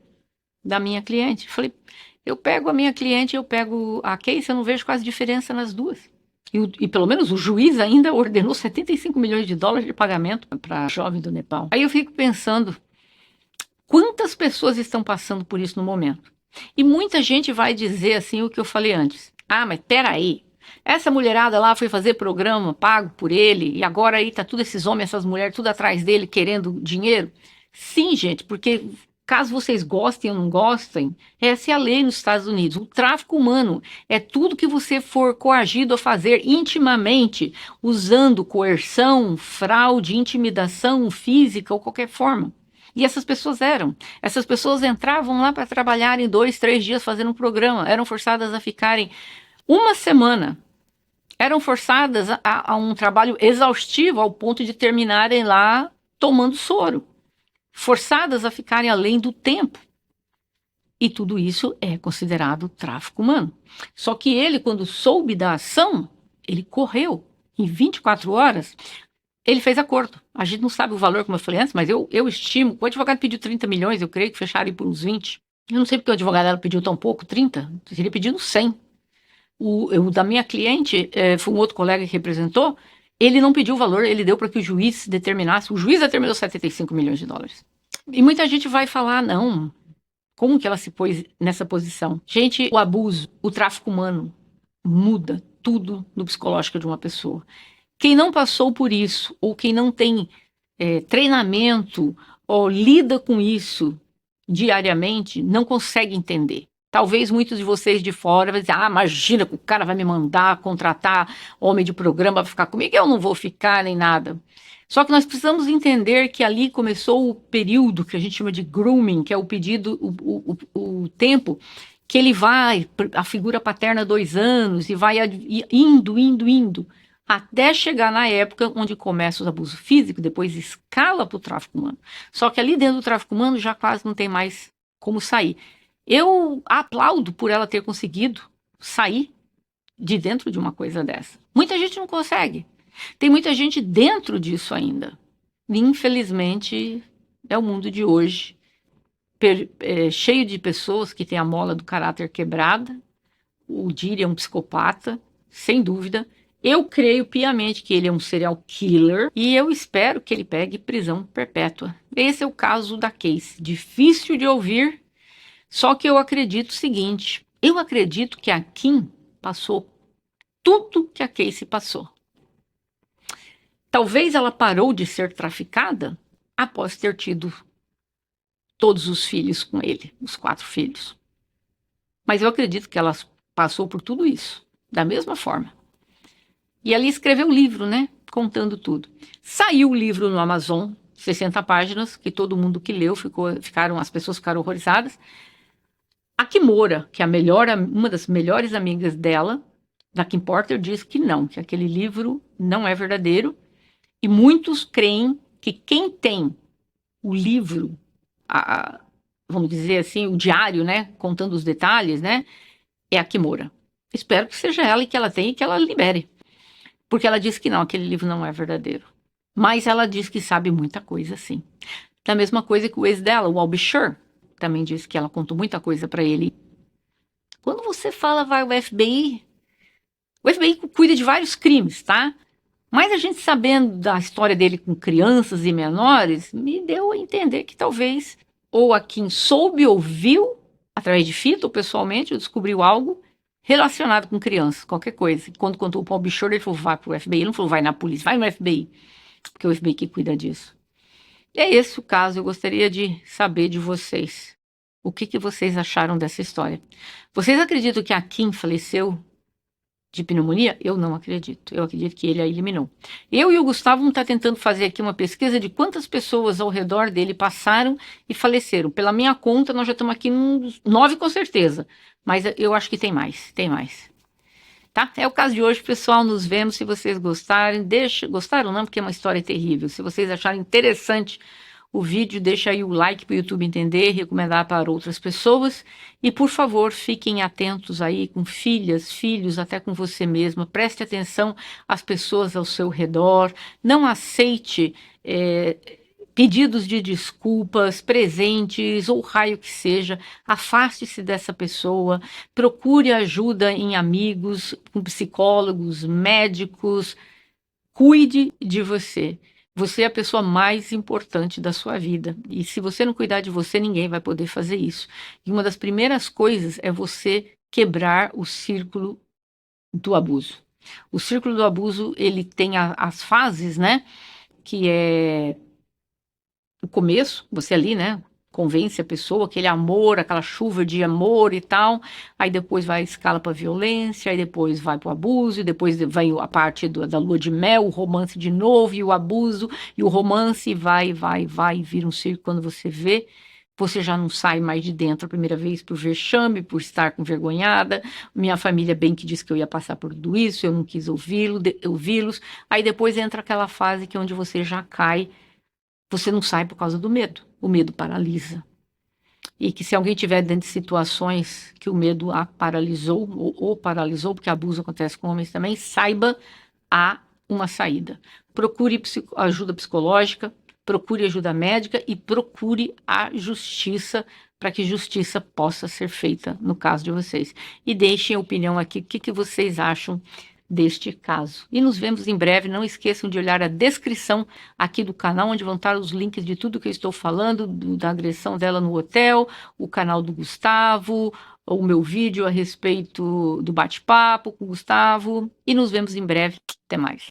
[SPEAKER 1] da minha cliente. Falei, eu pego a minha cliente, eu pego a Casey, eu não vejo quase diferença nas duas. E pelo menos o juiz ainda ordenou 75 milhões de dólares de pagamento para a jovem do Nepal. Aí eu fico pensando, quantas pessoas estão passando por isso no momento? E muita gente vai dizer assim o que eu falei antes. Ah, mas peraí, essa mulherada lá foi fazer programa pago por ele e agora aí tá tudo esses homens, essas mulheres, tudo atrás dele querendo dinheiro? Sim, gente, porque caso vocês gostem ou não gostem, essa é a lei nos Estados Unidos. O tráfico humano é tudo que você for coagido a fazer intimamente, usando coerção, fraude, intimidação física ou qualquer forma. E essas pessoas entravam lá para trabalhar em 2, 3 dias fazendo um programa, eram forçadas a ficarem uma semana, eram forçadas a um trabalho exaustivo ao ponto de terminarem lá tomando soro, forçadas a ficarem além do tempo. E tudo isso é considerado tráfico humano. Só que ele, quando soube da ação, ele correu em 24 horas. Ele fez acordo. A gente não sabe o valor, como eu falei antes, mas eu estimo. O advogado pediu 30 milhões, eu creio que fecharam por uns 20. Eu não sei porque o advogado dela pediu tão pouco, 30. Teria pedido 100. O da minha cliente, foi um outro colega que representou, ele não pediu o valor, ele deu para que o juiz determinasse. O juiz determinou 75 milhões de dólares. E muita gente vai falar, não, como que ela se pôs nessa posição? Gente, o abuso, o tráfico humano muda tudo no psicológico de uma pessoa. Quem não passou por isso, ou quem não tem treinamento, ou lida com isso diariamente, não consegue entender. Talvez muitos de vocês de fora vão dizer, imagina que o cara vai me mandar contratar homem de programa para ficar comigo, eu não vou ficar nem nada. Só que nós precisamos entender que ali começou o período que a gente chama de grooming, que é o pedido, o tempo que ele vai, a figura paterna 2 anos, e vai indo, até chegar na época onde começa o abuso físico, depois escala para o tráfico humano. Só que ali dentro do tráfico humano já quase não tem mais como sair. Eu aplaudo por ela ter conseguido sair de dentro de uma coisa dessa. Muita gente não consegue. Tem muita gente dentro disso ainda. E, infelizmente, é o mundo de hoje, cheio de pessoas que têm a mola do caráter quebrada. O Diri é um psicopata, sem dúvida. Eu creio piamente que ele é um serial killer e eu espero que ele pegue prisão perpétua. Esse é o caso da Casey. Difícil de ouvir, só que eu acredito o seguinte, eu acredito que a Kim passou tudo que a Casey passou. Talvez ela parou de ser traficada após ter tido todos os filhos com ele, os 4 filhos. Mas eu acredito que ela passou por tudo isso, da mesma forma. E ali escreveu um livro, né, contando tudo. Saiu o livro no Amazon, 60 páginas, que todo mundo que leu, as pessoas ficaram horrorizadas. A Kimora, que é uma das melhores amigas dela, da Kim Porter, diz que não, que aquele livro não é verdadeiro. E muitos creem que quem tem o livro, vamos dizer assim, o diário, né, contando os detalhes, né, é a Kimora. Espero que seja ela e que ela tenha e que ela libere. Porque ela diz que não, aquele livro não é verdadeiro. Mas ela diz que sabe muita coisa, sim. Da mesma coisa que o ex dela, o Albie Shur, também disse que ela contou muita coisa para ele. Quando você fala vai o FBI cuida de vários crimes, tá? Mas a gente sabendo da história dele com crianças e menores, me deu a entender que talvez ou a Kim soube ou viu, através de fita ou pessoalmente, ou descobriu algo relacionado com crianças, qualquer coisa. Quando contou o Paul Bichor, ele falou, vai pro FBI. Ele não falou, vai na polícia, vai no FBI, porque é o FBI que cuida disso. E é esse o caso, eu gostaria de saber de vocês. O que vocês acharam dessa história? Vocês acreditam que a Kim faleceu de pneumonia? Eu não acredito. Eu acredito que ele a eliminou. Eu e o Gustavo vamos estar tentando fazer aqui uma pesquisa de quantas pessoas ao redor dele passaram e faleceram. Pela minha conta, nós já estamos aqui uns 9 com certeza. Mas eu acho que tem mais, tem mais. Tá? É o caso de hoje, pessoal. Nos vemos. Se vocês gostarem, gostaram não, porque é uma história terrível. Se vocês acharem interessante o vídeo, deixa aí o like para o YouTube entender, recomendar para outras pessoas. E, por favor, fiquem atentos aí com filhas, filhos, até com você mesma. Preste atenção às pessoas ao seu redor. Não aceite pedidos de desculpas, presentes ou raio que seja. Afaste-se dessa pessoa. Procure ajuda em amigos, com psicólogos, médicos. Cuide de você. Você é a pessoa mais importante da sua vida. E se você não cuidar de você, ninguém vai poder fazer isso. E uma das primeiras coisas é você quebrar o círculo do abuso. O círculo do abuso, ele tem as fases, né? Que é o começo, você ali, né? Convence a pessoa, aquele amor, aquela chuva de amor e tal, aí depois vai a escala para violência, aí depois vai para o abuso, e depois vai a parte da lua de mel, o romance de novo, e o abuso, e o romance, vai, vira um círculo. Quando você vê, você já não sai mais de dentro a primeira vez por vexame, por estar envergonhada. Minha família bem que disse que eu ia passar por tudo isso, eu não quis ouvi-los. Aí depois entra aquela fase que onde você já cai, você não sai por causa do medo. O medo paralisa. E que se alguém tiver dentro de situações que o medo a paralisou, ou paralisou, porque abuso acontece com homens também, saiba, há uma saída. Procure ajuda psicológica, procure ajuda médica e procure a justiça para que justiça possa ser feita no caso de vocês. E deixem a opinião aqui, o que vocês acham deste caso. E nos vemos em breve. Não esqueçam de olhar a descrição aqui do canal, onde vão estar os links de tudo que eu estou falando, da agressão dela no hotel, o canal do Gustavo, o meu vídeo a respeito do bate-papo com o Gustavo. E nos vemos em breve. Até mais.